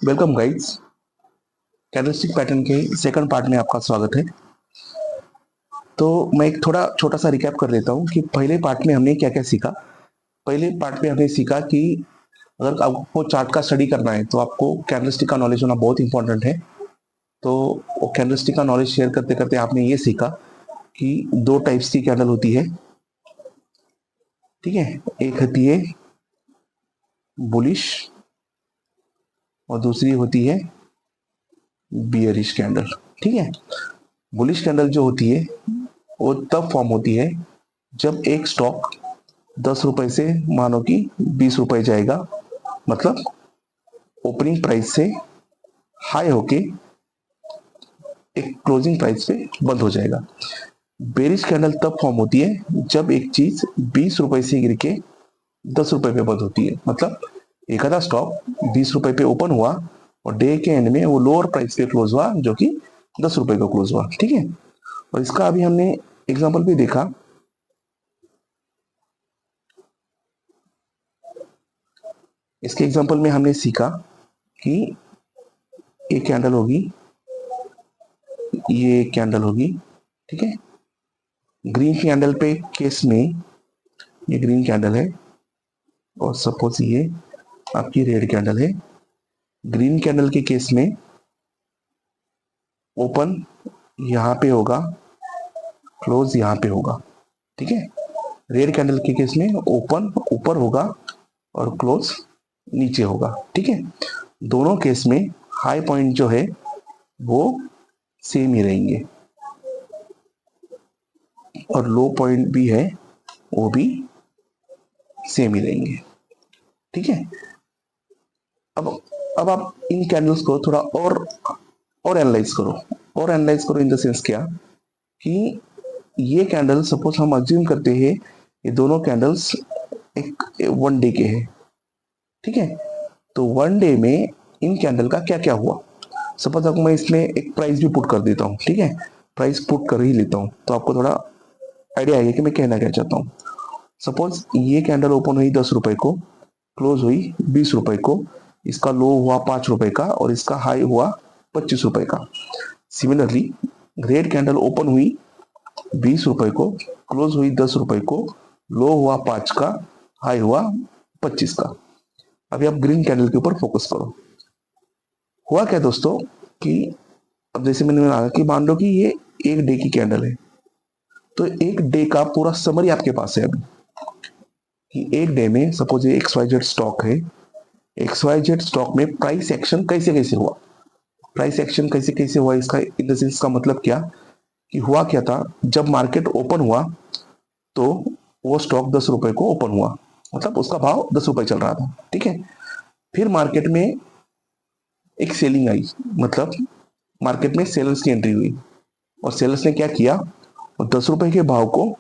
Welcome guides. Candlestick pattern के second part में आपका स्वागत है। तो मैं एक थोड़ा छोटा सा रिकैप कर लेता हूँ कि पहले पार्ट में हमने क्या क्या सीखा। पहले पार्ट में हमने सीखा कि अगर आपको चार्ट का स्टडी करना है तो आपको कैंडलस्टिक का नॉलेज होना बहुत इंपॉर्टेंट है। तो वो कैंडलस्टिक का नॉलेज शेयर करते करते आपने ये सीखा कि दो टाइप्स की कैंडल होती है। ठीक है, एक होती है बुलिश और दूसरी होती है बियरिश कैंडल। ठीक है, बुलिश कैंडल जो होती है वो तब फॉर्म होती है जब एक स्टॉक 10 रुपए से मानो कि 20 रुपए जाएगा, मतलब ओपनिंग प्राइस से हाई होके एक क्लोजिंग प्राइस पे बंद हो जाएगा। बेरिश कैंडल तब फॉर्म होती है जब एक चीज 20 रुपए से गिर के 10 रुपए पे बंद होती है, मतलब एक आधा स्टॉक 20 रुपए पे ओपन हुआ और डे के एंड में वो लोअर प्राइस पे क्लोज हुआ जो कि 10 रुपए का क्लोज हुआ। ठीक है, और इसका अभी हमने एग्जाम्पल भी देखा। इसके एग्जाम्पल में हमने सीखा कि एक कैंडल होगी, ये कैंडल होगी। ठीक है, ग्रीन कैंडल पे केस में ये ग्रीन कैंडल है और सपोज ये आपकी रेड कैंडल है। ग्रीन कैंडल के केस में ओपन यहाँ पे होगा, क्लोज यहाँ पे होगा। ठीक है, रेड कैंडल के केस में ओपन ऊपर होगा और क्लोज नीचे होगा। ठीक है, दोनों केस में हाई पॉइंट जो है वो सेम ही रहेंगे और लो पॉइंट भी है वो भी सेम ही रहेंगे। ठीक है, अब आप इन कैंडल्स को थोड़ा और एनालाइज करो। और एनालाइज करो इन द सेंस क्या कि ये कैंडल सपोज हम अज्यूम करते हैं ये दोनों कैंडल्स एक वन डे के हैं। ठीक है, तो वन डे में इन कैंडल का क्या क्या हुआ, सपोज आपको मैं इसमें एक प्राइस भी पुट कर देता हूँ। ठीक है, प्राइस पुट कर ही लेता हूँ तो आपको थोड़ा आइडिया आएगा कि मैं कहना क्या चाहता हूँ। सपोज ये कैंडल ओपन हुई 10 रुपए को, क्लोज हुई 20 रुपए को, इसका लो हुआ 5 रुपए का और इसका हाई हुआ 25 रुपए का। सिमिलरली रेड कैंडल ओपन हुई 20 रुपए को, क्लोज हुई 10 रुपए को, लो हुआ 5 का, हाई हुआ 25 का। अभी आप ग्रीन कैंडल के ऊपर फोकस करो। हुआ क्या दोस्तों कि अब जैसे मैंने कहा कि मान लो कि ये एक डे की कैंडल है, तो एक डे का पूरा समरी आपके पास है अभी कि एक डे में सपोज ये XYZ स्टॉक है, XYZ स्टॉक में प्राइस एक्शन कैसे कैसे हुआ। प्राइस एक्शन कैसे कैसे हुआ इसका इन द सेंस का मतलब क्या कि हुआ क्या था, जब मार्केट ओपन हुआ तो वो स्टॉक 10 रुपए को ओपन हुआ, मतलब उसका भाव 10 रुपए चल रहा था। ठीक है, फिर मार्केट में एक सेलिंग आई, मतलब मार्केट में सेलर्स की एंट्री हुई और सेलर्स ने क्या किया, 10 रुपए के भाव को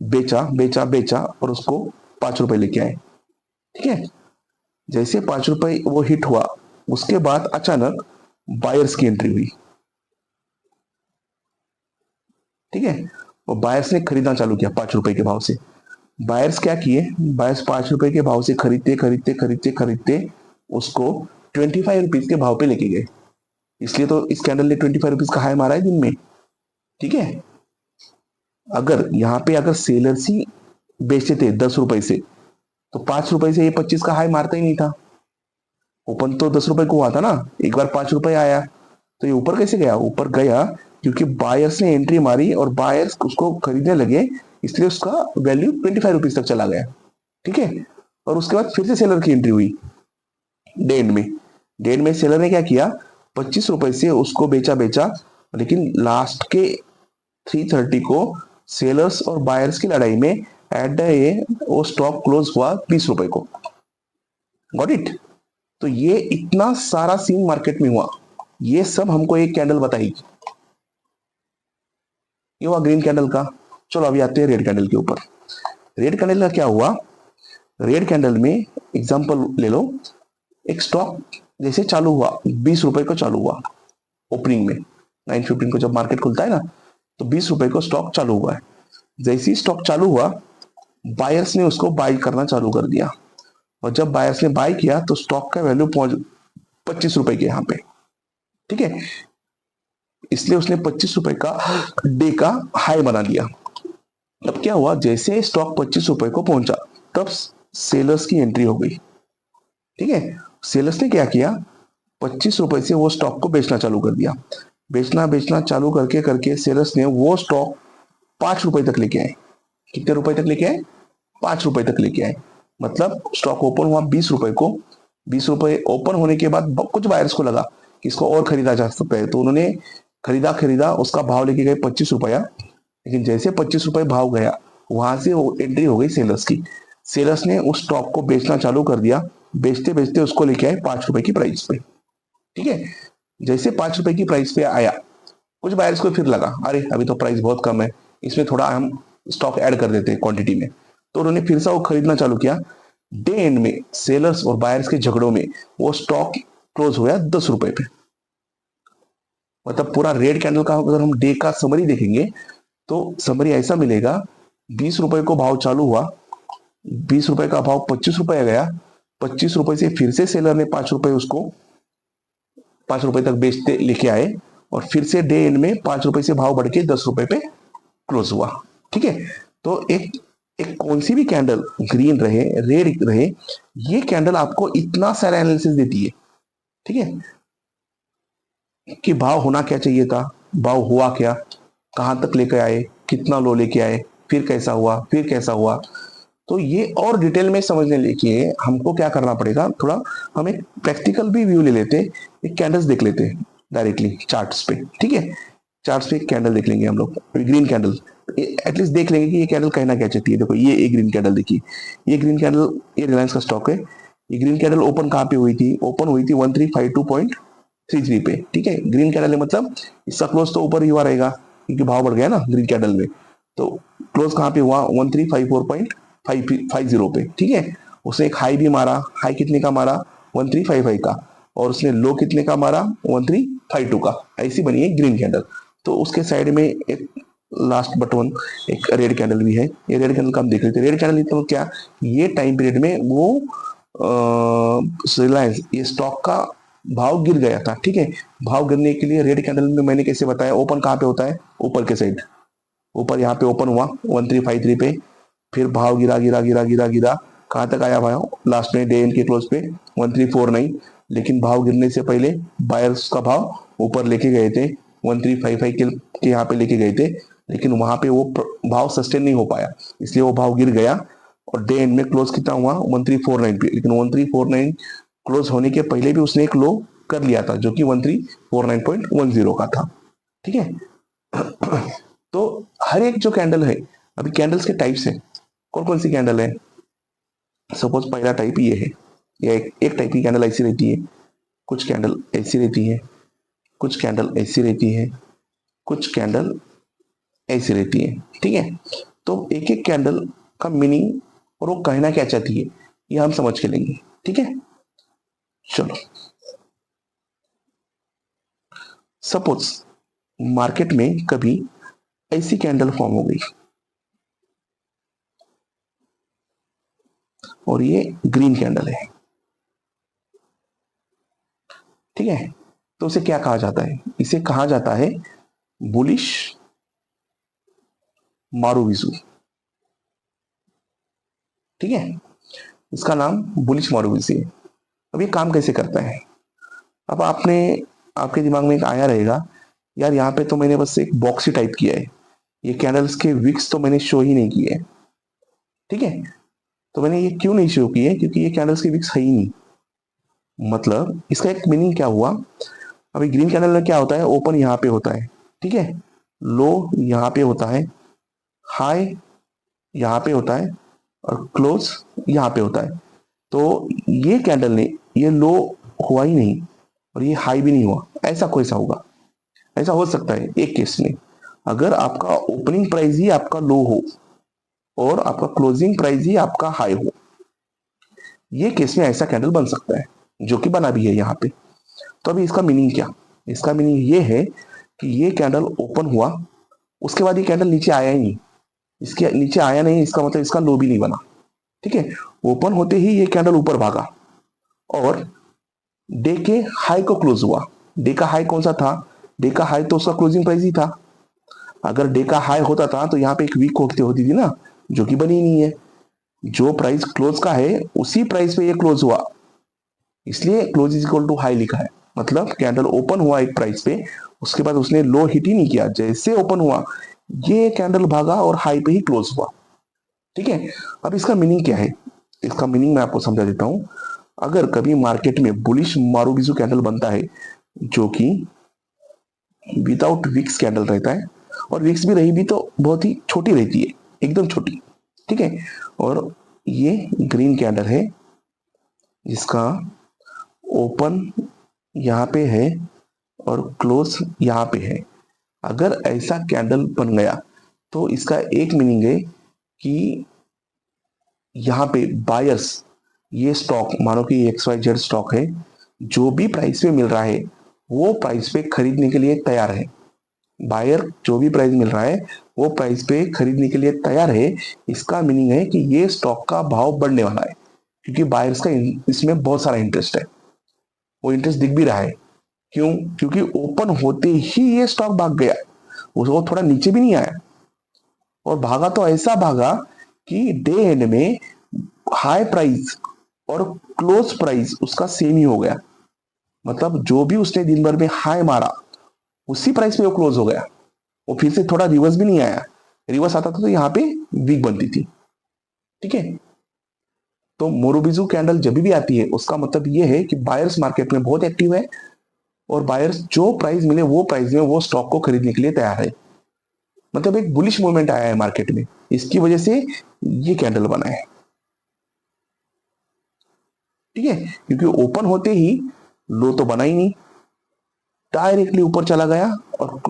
बेचा बेचा बेचा और उसको 5 रुपए लेके आए। ठीक है, जैसे 5 रुपए वो हिट हुआ उसके बाद अचानक बायर्स की एंट्री हुई। ठीक है, और बायर्स ने खरीदना चालू किया 5 रुपए के भाव से। बायर्स क्या किए, बायर्स 5 रुपए के भाव से खरीदते खरीदते खरीदते खरीदते उसको 25 रुपीज के भाव पे लेके गए। इसलिए तो इस कैंडल ने 25 रुपीज का हाई मारा है दिन में। ठीक है, अगर यहाँ पे अगर सेलर्स ही बेचते थे 10 रुपए से तो 5 रुपए से ये 25 का हाई मारता ही नहीं था। ओपन तो 10 रुपए को हुआ था ना, एक बार 5 रुपए आया तो ये ऊपर कैसे गया, ऊपर गया क्योंकि बायर्स ने एंट्री मारी और बायर्स उसको खरीदने लगे, इसलिए उसका वैल्यू 25 रुपीज तक चला गया। ठीक है, और उसके बाद फिर से सेलर की एंट्री हुई डेंड में। डेंड में सेलर ने क्या किया, 25 रुपए से उसको बेचा बेचा, लेकिन लास्ट के 3:30 को सेलर्स और बायर्स की लड़ाई में एट द एंड वो स्टॉक क्लोज हुआ 20 रुपए को। Got it. तो ये इतना सारा सीन मार्केट में हुआ, ये सब हमको एक कैंडल बताएगी। ये हुआ ग्रीन कैंडल का। चलो अभी आते हैं रेड कैंडल के ऊपर। रेड कैंडल का क्या हुआ, रेड कैंडल में एग्जांपल ले लो, एक स्टॉक जैसे चालू हुआ 20 रुपए को चालू हुआ ओपनिंग में, 9:15 को जब मार्केट खुलता है ना तो 20 रुपए को स्टॉक चालू हुआ है। जैसे ही स्टॉक चालू हुआ बायर्स ने उसको बाय करना चालू कर दिया और जब बायर्स ने बाय किया तो स्टॉक का वैल्यू ₹25 के यहाँ पे, ठीक है। इसलिए उसने ₹25 का डे का हाई बना दिया। अब क्या हुआ, जैसे स्टॉक ₹25 को पहुंचा तब सेलर्स की एंट्री हो गई, ठीक है। सेलर्स ने क्या किया, ₹25 से वो स्टॉक को बेचना चालू कर दिया। बेचना बेचना चालू करके करके सेलर्स ने वो स्टॉक ₹5 तक लेके आए। कितने रुपए तक लेके आए, ₹5 तक लेके आए। मतलब स्टॉक ओपन हुआ ₹20 को, ₹20 ओपन होने के बाद कुछ बायर्स को लगा कि इसको और खरीदा जा सकता है, तो उन्होंने खरीदा, उसका भाव लेके गए ₹25। लेकिन जैसे ₹25 भाव गया, वहां से एंट्री हो गई सेलर्स की। सेलर्स ने उस स्टॉक को बेचना चालू कर दिया। बेचते बेचते उसको लेके आए ₹5 की प्राइस पे, ठीक है। जैसे ₹5 की प्राइस पे आया, कुछ बायर्स को फिर लगा अरे अभी तो प्राइस बहुत कम है, इसमें थोड़ा हम स्टॉक ऐड कर देते हैं क्वांटिटी में, तो उन्होंने फिर से वो खरीदना चालू किया। डे एंड में सेलर्स और बायर्स के झगड़ों में वो स्टॉक क्लोज हो गया ₹10 पे। मतलब पूरा रेड कैंडल का अगर हम डे का समरी देखेंगे तो समरी ऐसा मिलेगा, ₹20 को भाव चालू हुआ, ₹20 का भाव ₹25 गया, ₹25 से फिर से सेलर ने ₹5 उसको ₹5 तक बेचते लेके आए, और फिर से डे एंड में ₹5 से भाव बढ़ के ₹10 पे क्लोज हुआ, ठीक है। तो एक एक कौन सी भी कैंडल ग्रीन रहे रेड रहे, ये कैंडल आपको इतना सारा एनालिसिस देती है, ठीक है, कि भाव होना क्या चाहिए था, भाव हुआ क्या, कहां तक लेकर आए, कितना लो लेके आए, फिर कैसा हुआ, फिर कैसा हुआ। तो ये और डिटेल में समझने लेके हमको क्या करना पड़ेगा, थोड़ा हम एक प्रैक्टिकल भी व्यू ले लेते, एक कैंडल्स देख लेते हैं डायरेक्टली चार्ट्स पे, ठीक है। चार्ट्स पे एक कैंडल देख लेंगे हम लोग, ग्रीन कैंडल, एटलीस्ट देख लेंगे कि ये कैंडल कहना क्या चाहती है। देखो ये एक ग्रीन कैंडल देखिए, ये ग्रीन कैंडल, ये रिलायंस का स्टॉक है। ये ग्रीन कैंडल ओपन कहाँ पे हुई थी, ओपन हुई थी 1352.33 पे, ठीक है। ग्रीन कैंडल है मतलब इसका क्लोज तो ऊपर ही हुआ रहेगा, क्योंकि भाव बढ़ गया ना ग्रीन कैंडल में। तो क्लोज कहाँ पे हुआ, 1354.50 पे, ठीक है। उसने एक हाई भी मारा, हाई कितने का मारा, 1355 का, और उसने लो कितने का मारा, 1352 का। ऐसी बनी है ग्रीन कैंडल। तो उसके साइड में एक लास्ट बट वन एक रेड कैंडल भी है। ये रेड कैंडल का हम देख लेते हैं। रेड कैंडल तो क्या, ये टाइम पीरियड में वो रिलायंस ये स्टॉक का भाव गिर गया था, ठीक है। भाव गिरने के लिए रेड कैंडल में मैंने कैसे बताया, ओपन कहाँ पे होता है, ऊपर के साइड, ऊपर यहाँ पे ओपन हुआ 1353 पे, फिर भाव गिरा गिरा गिरा गिरा गिरा, कहाँ तक आया भाव, लास्ट में डे एंड के क्लोज पे 1349। लेकिन भाव गिरने से पहले बायर्स का भाव ऊपर लेके गए थे, 1355 के यहाँ पे लेके गए थे, लेकिन वहां पे वो भाव सस्टेन नहीं हो पाया, इसलिए वो भाव गिर गया। और डे एंड में क्लोज कितना हुआ, 1349 पे। लेकिन 1349 क्लोज होने के पहले भी उसने एक लो कर लिया था, जो कि 1349.10 का था, ठीक है। तो हर एक जो कैंडल है, अभी कैंडल्स के टाइप्स है, कौन कौन सी कैंडल है। सपोज पहला टाइप ये है, या एक टाइप की कैंडल ऐसी रहती है, कुछ कैंडल ऐसी रहती है, कुछ कैंडल ऐसी रहती है, कुछ कैंडल ऐसी रहती है, ठीक है। तो एक एक कैंडल का मीनिंग और वो कहना क्या चाहती है, ये हम समझ के लेंगे, ठीक है। चलो, सपोज मार्केट में कभी ऐसी कैंडल फॉर्म हो गई, और ये ग्रीन कैंडल है, ठीक है। तो उसे क्या कहा जाता है, इसे कहा जाता है बुलिश मारुविजु, ठीक है। इसका नाम बुलिश मारुविजु है। अब ये काम कैसे करता है, अब आपके दिमाग में एक आया रहेगा, यार यहाँ पे तो मैंने बस एक बॉक्स ही टाइप किया है, ये कैंडल्स के विक्स तो मैंने शो ही नहीं किए, ठीक है। तो मैंने ये क्यों नहीं शो किए, क्योंकि ये कैंडल्स के विक्स है ही नहीं। मतलब इसका एक मीनिंग क्या हुआ, अभी ग्रीन कैंडल में क्या होता है, ओपन यहाँ पे होता है, ठीक है, लो यहाँ पे होता है, हाई यहाँ पे होता है, और क्लोज यहाँ पे होता है। तो ये कैंडल ने ये लो हुआ ही नहीं, और ये हाई भी नहीं हुआ, ऐसा कैसा होगा। ऐसा हो सकता है एक केस में, अगर आपका ओपनिंग प्राइस ही आपका लो हो और आपका क्लोजिंग प्राइस ही आपका हाई हो, ये केस में ऐसा कैंडल बन सकता है, जो कि बना भी है यहाँ पे। तो अभी इसका मीनिंग क्या, इसका मीनिंग ये है कि ये कैंडल ओपन हुआ, उसके बाद ये कैंडल नीचे आया ही नहीं, इसके नीचे आया नहीं, इसका मतलब इसका लो भी नहीं बना, ठीक है। ओपन होते ही ये कैंडल ऊपर भागा, और डे के हाई को क्लोज हुआ। डे का हाई कौन सा था? डे का हाई तो उसका क्लोजिंग प्राइस ही था। अगर डे का हाई होता था तो यहाँ पे एक वीक होती थी ना, जो कि बनी नहीं है। जो प्राइस क्लोज का है उसी प्राइस पे ये क्लोज हुआ, इसलिए close is equal to high लिखा है। मतलब कैंडल ओपन हुआ एक प्राइस पे, उसके बाद उसने लो हिट ही नहीं किया, जैसे ओपन हुआ ये कैंडल भागा और हाई पे ही क्लोज हुआ। ठीक है, अब इसका मीनिंग क्या है? इसका मीनिंग मैं आपको समझा देता हूं। अगर कभी मार्केट में बुलिश मारुबिजू कैंडल बनता है, जो कि विदाउट विक्स कैंडल रहता है, और विक्स भी रही भी तो बहुत ही छोटी रहती है, एकदम छोटी। ठीक है, और ये ग्रीन कैंडल है जिसका ओपन यहाँ पे है और क्लोज यहाँ पे है। अगर ऐसा कैंडल बन गया तो इसका एक मीनिंग है कि यहाँ पे बायर्स, ये स्टॉक मानो कि XYZ स्टॉक है, जो भी प्राइस पे मिल रहा है वो प्राइस पे खरीदने के लिए तैयार है। बायर जो भी प्राइस मिल रहा है वो प्राइस पे खरीदने के लिए तैयार है। इसका मीनिंग है कि ये स्टॉक का भाव बढ़ने वाला है, क्योंकि बायर्स का इसमें बहुत सारा इंटरेस्ट है। वो इंटरेस्ट दिख भी रहा है। क्यों? क्योंकि ओपन होते ही ये स्टॉक भाग गया, उसको थोड़ा नीचे भी नहीं आया, और भागा तो ऐसा भागा कि डे एंड में हाई प्राइस और क्लोज प्राइस उसका सेम ही हो गया। मतलब जो भी उसने दिन भर में हाई मारा उसी प्राइस पे वो क्लोज हो गया। वो फिर से थोड़ा रिवर्स भी नहीं आया, रिवर्स आता था तो यहाँ पे वीक बनती थी। ठीक है, तो मोरोबिजू कैंडल जब भी आती है उसका मतलब ये है कि बायर्स मार्केट में बहुत एक्टिव है, और बायर्स जो प्राइस मिले वो प्राइस में वो स्टॉक को खरीदने के लिए तैयार है। मतलब एक बुलिश मूवमेंट आया है मार्केट में, इसकी वजह से ये कैंडल बना है। ठीक है, क्योंकि ओपन होते ही लो तो बना ही नहीं, डायरेक्टली ऊपर चला गया और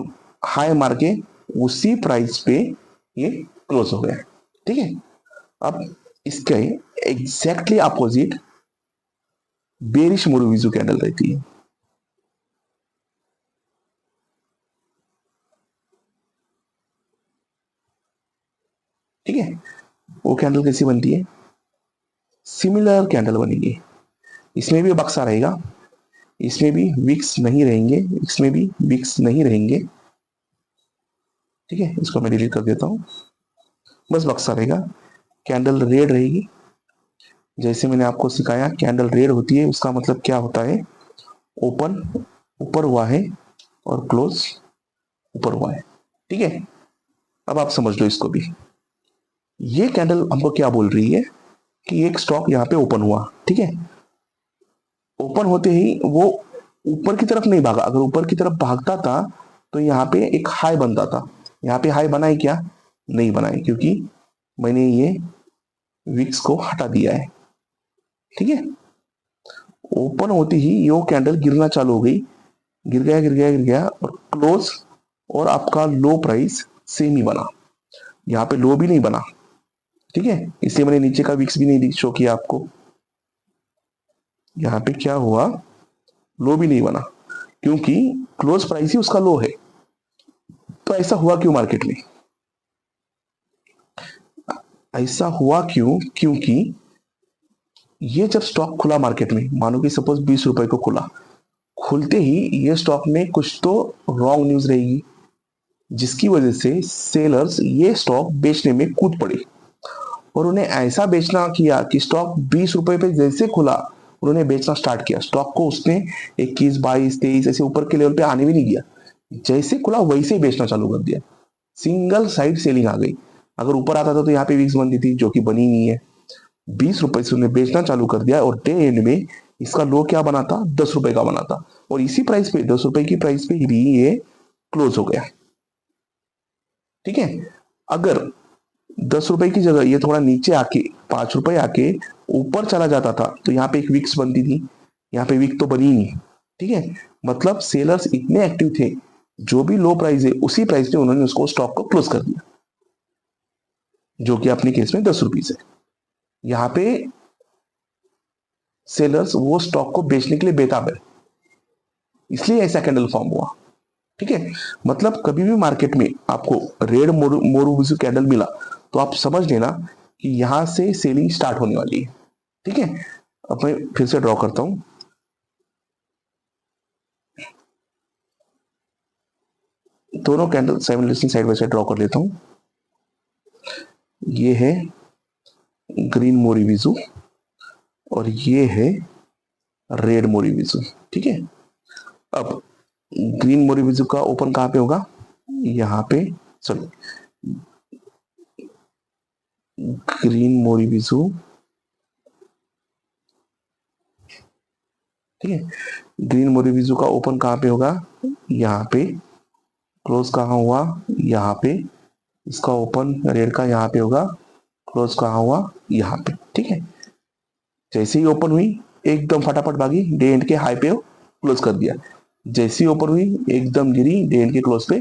हाई मार के उसी प्राइस पे ये क्लोज हो गया। ठीक है, अब इसके एग्जैक्टली अपोजिट बेरिश मोरोबिजू कैंडल रहती है। ठीक है, वो कैंडल कैसी बनती है? सिमिलर कैंडल बनेगी। इसमें भी बक्सा रहेगा, इसमें भी विक्स नहीं रहेंगे, इसमें भी विक्स नहीं रहेंगे। ठीक है, इसको मैं डिलीट कर देता हूं, बस बक्सा रहेगा। कैंडल रेड रहेगी, जैसे मैंने आपको सिखाया कैंडल रेड होती है उसका मतलब क्या होता है? ओपन ऊपर हुआ है और क्लोज ऊपर हुआ है। ठीक है, अब आप समझ लो इसको भी। ये कैंडल हमको क्या बोल रही है कि एक स्टॉक यहाँ पे ओपन हुआ। ठीक है, ओपन होते ही वो ऊपर की तरफ नहीं भागा। अगर ऊपर की तरफ भागता था तो यहाँ पे एक हाई बनता था। यहाँ पे हाई बना है क्या? नहीं बना है, क्योंकि मैंने ये विक्स को हटा दिया है। ठीक है, ओपन होती ही ये कैंडल गिरना चालू हो गई, गिर गया गिर गया गिर गया और क्लोज, और आपका लो प्राइस सेम ही बना, यहाँ पे लो भी नहीं बना। ठीक है, इसलिए मैंने नीचे का विक्स भी नहीं शो किया आपको। यहाँ पे क्या हुआ? लो भी नहीं बना, क्योंकि क्लोज प्राइस ही उसका लो है। तो ऐसा हुआ क्यों मार्केट में? ऐसा हुआ क्यों? क्योंकि ये जब स्टॉक खुला मार्केट में, मानो कि सपोज 20 रुपए को खुला, खुलते ही ये स्टॉक में कुछ तो रॉन्ग न्यूज रहेगी, जिसकी वजह से सेलर्स ये स्टॉक बेचने में कूद पड़े, और उन्हें ऐसा बेचना किया कि स्टॉक 20 रुपए पे जैसे खुला उन्होंने बेचना स्टार्ट किया। स्टॉक को उसने 21, 22, 23 ऐसे ऊपर के लेवल पे आने भी नहीं दिया, जैसे खुला वैसे ही बेचना चालू कर दिया। सिंगल साइड सेलिंग आ गई। अगर ऊपर आता था तो यहाँ पे विक्स बनती थी, जो कि बनी नहीं है। 20 रुपए से उन्हें बेचना चालू कर दिया, और डे एंड में इसका लो क्या बना था? 10 रुपए का बना था, और इसी प्राइस पे 10 रुपए की प्राइस पे भी ये क्लोज हो गया। ठीक है, अगर 10 रुपए की जगह ये थोड़ा नीचे आके 5 रुपए आके ऊपर चला जाता था तो यहाँ पे एक विक्स बनती थी, यहाँ पे विक तो बनी नहीं। ठीक है, मतलब सेलर्स इतने एक्टिव थे, जो भी लो प्राइस है उसी प्राइस पे उन्होंने उसको स्टॉक को क्लोज कर दिया, जो कि अपने केस में 10 रुपीज है। यहाँ पे सेलर्स वो स्टॉक को बेचने के लिए बेताब है, इसलिए ऐसा कैंडल फॉर्म हुआ। ठीक है, मतलब कभी भी मार्केट में आपको रेड मोरुबिजू कैंडल मिला तो आप समझ लेना कि यहां से सेलिंग स्टार्ट होने वाली है। ठीक है, अब मैं फिर से ड्रॉ करता हूं। दोनों candle simultaneously side by side draw कर लेता हूं। ये है ग्रीन मोरीविजू और ये है रेड मोरीविजू। ठीक है, अब ग्रीन मोरीविजू का ओपन कहां पे होगा, यहाँ पे, सॉरी, ग्रीन मोरीविजू, ठीक है, ग्रीन मोरीविजू का ओपन कहां पे होगा, यहाँ पे, क्लोज कहां हुआ, यहाँ पे, इसका ओपन रेड का यहाँ पे होगा, क्लोज कहां हुआ, यहाँ पे। ठीक है, जैसे ही ओपन हुई एकदम फटाफट भागी, डे एंड के हाई पे क्लोज कर दिया, जैसे ही ओपन हुई एकदम गिरी, डे एंड के क्लोज पे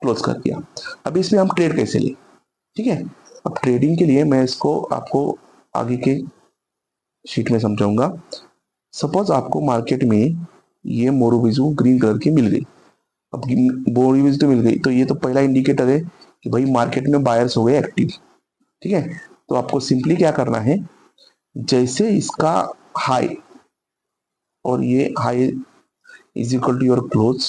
क्लोज कर दिया। अब इसमें हम ट्रेड कैसे लें, ठीक है, अब ट्रेडिंग के लिए मैं इसको आपको आगे के शीट में समझाऊंगा। सपोज आपको मार्केट में ये मोरीविजू ग्रीन कलर की मिल गई, अब मोरीविजू तो मिल गई तो ये तो पहला इंडिकेटर है कि भाई मार्केट में बायर्स हो गए एक्टिव। ठीक है, तो आपको सिंपली क्या करना है, जैसे इसका हाई और ये high is equal to your close,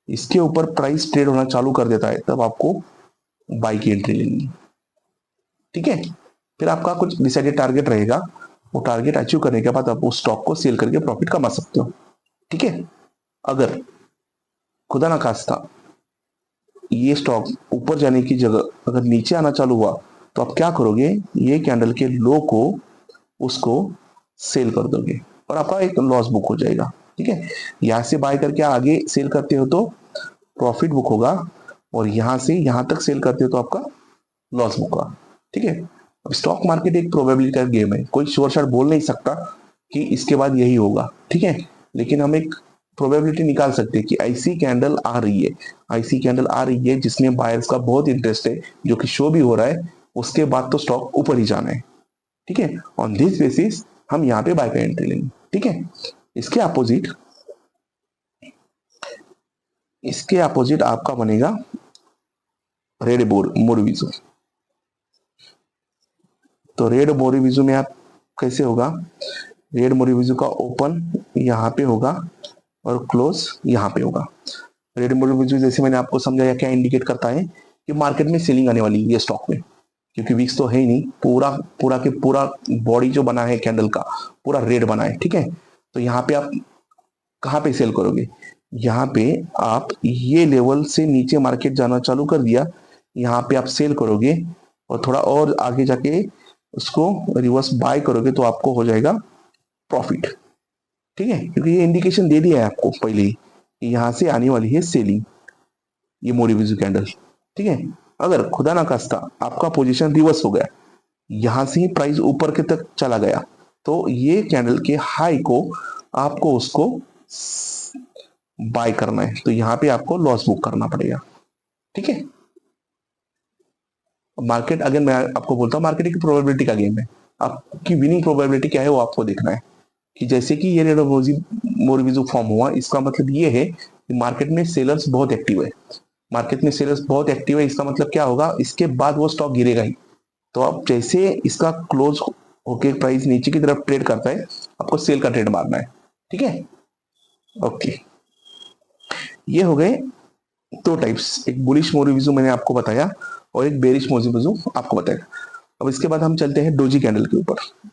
इसके ऊपर प्राइस ट्रेड होना चालू कर देता है, तब आपको बाई की एंट्री लेनी। ठीक है, फिर आपका कुछ डिसाइडेड टारगेट रहेगा, वो टारगेट अचीव करने के बाद आप उस स्टॉक को सेल करके प्रॉफिट कमा सकते हो। ठीक है, अगर खुदा ना खास्ता ये स्टॉक ऊपर जाने की जगह अगर नीचे आना चालू हुआ तो आप क्या करोगे, ये कैंडल के लो को उसको सेल कर दोगे और आपका एक लॉस बुक हो जाएगा। ठीक है, यहां से बाय करके आगे सेल करते हो तो प्रॉफिट बुक होगा और यहां से यहां तक सेल करते हो तो आपका लॉस बुक होगा। ठीक है, अब स्टॉक मार्केट एक प्रोबेबिलिटी का गेम है, कोई श्योर शॉट बोल नहीं सकता कि इसके बाद यही होगा। ठीक है, लेकिन हम एक प्रोबेबिलिटी निकाल सकते हैं कि ऐसी कैंडल आ रही है, ऐसी कैंडल आ रही है जिसमें बायर्स का बहुत इंटरेस्ट है, जो कि शो भी हो रहा है, उसके बाद तो स्टॉक ऊपर ही जाना है। ठीक है, ऑन दिस बेसिस हम यहाँ पे बाय का एंट्री लेंगे। ठीक है, इसके अपोजिट आपका बनेगा रेड मोरीविजू। तो रेड मोरीविजू में आप कैसे होगा, रेड मोरीविजू का ओपन यहाँ पे होगा और क्लोज यहाँ पे होगा। रेड मोरीविजू जैसे मैंने आपको समझाया क्या इंडिकेट करता है कि मार्केट में सेलिंग आने वाली है स्टॉक में, क्योंकि वीक्स तो है ही नहीं, पूरा पूरा के पूरा बॉडी जो बना है कैंडल का पूरा रेड बना है। ठीक है, तो यहाँ पे आप कहाँ पे सेल करोगे, यहाँ पे आप ये लेवल से नीचे मार्केट जाना चालू कर दिया, यहाँ पे आप सेल करोगे और थोड़ा और आगे जाके उसको रिवर्स बाय करोगे तो आपको हो जाएगा प्रॉफिट। ठीक है, क्योंकि ये इंडिकेशन दे दिया है आपको पहले ही, यहां से आने वाली है सेलिंग, ये मोरीविजू कैंडल। ठीक है, अगर खुदा ना खास्ता आपका पोजीशन रिवर्स हो गया, यहां से ही प्राइस ऊपर के तक चला गया, तो ये कैंडल के हाई को आपको उसको बाय करना है, तो यहां पे आपको लॉस बुक करना पड़ेगा। ठीक है, मार्केट अगर मैं आपको बोलता हूँ मार्केट एक प्रोबेबिलिटी का गेम है, आपकी विनिंग प्रोबेबिलिटी क्या है वो आपको देखना है। कि जैसे कि ये रेड मोरीविजू फॉर्म हुआ, इसका मतलब ये है कि मार्केट में सेलर्स बहुत एक्टिव है, मार्केट में सेलर्स बहुत एक्टिव है, इसका मतलब क्या होगा, इसके बाद वो स्टॉक गिरेगा ही। तो आप जैसे इसका क्लोज होके प्राइस नीचे की तरफ ट्रेड करता है, आपको सेल का ट्रेड मारना है। ठीक है, ओके, ये हो गए दो टाइप्स, एक बुलिश मोरीविजू मैंने आपको बताया और एक बेरिश मोरीविजू आपको बताया। अब इसके बाद हम चलते हैं डोजी कैंडल के ऊपर।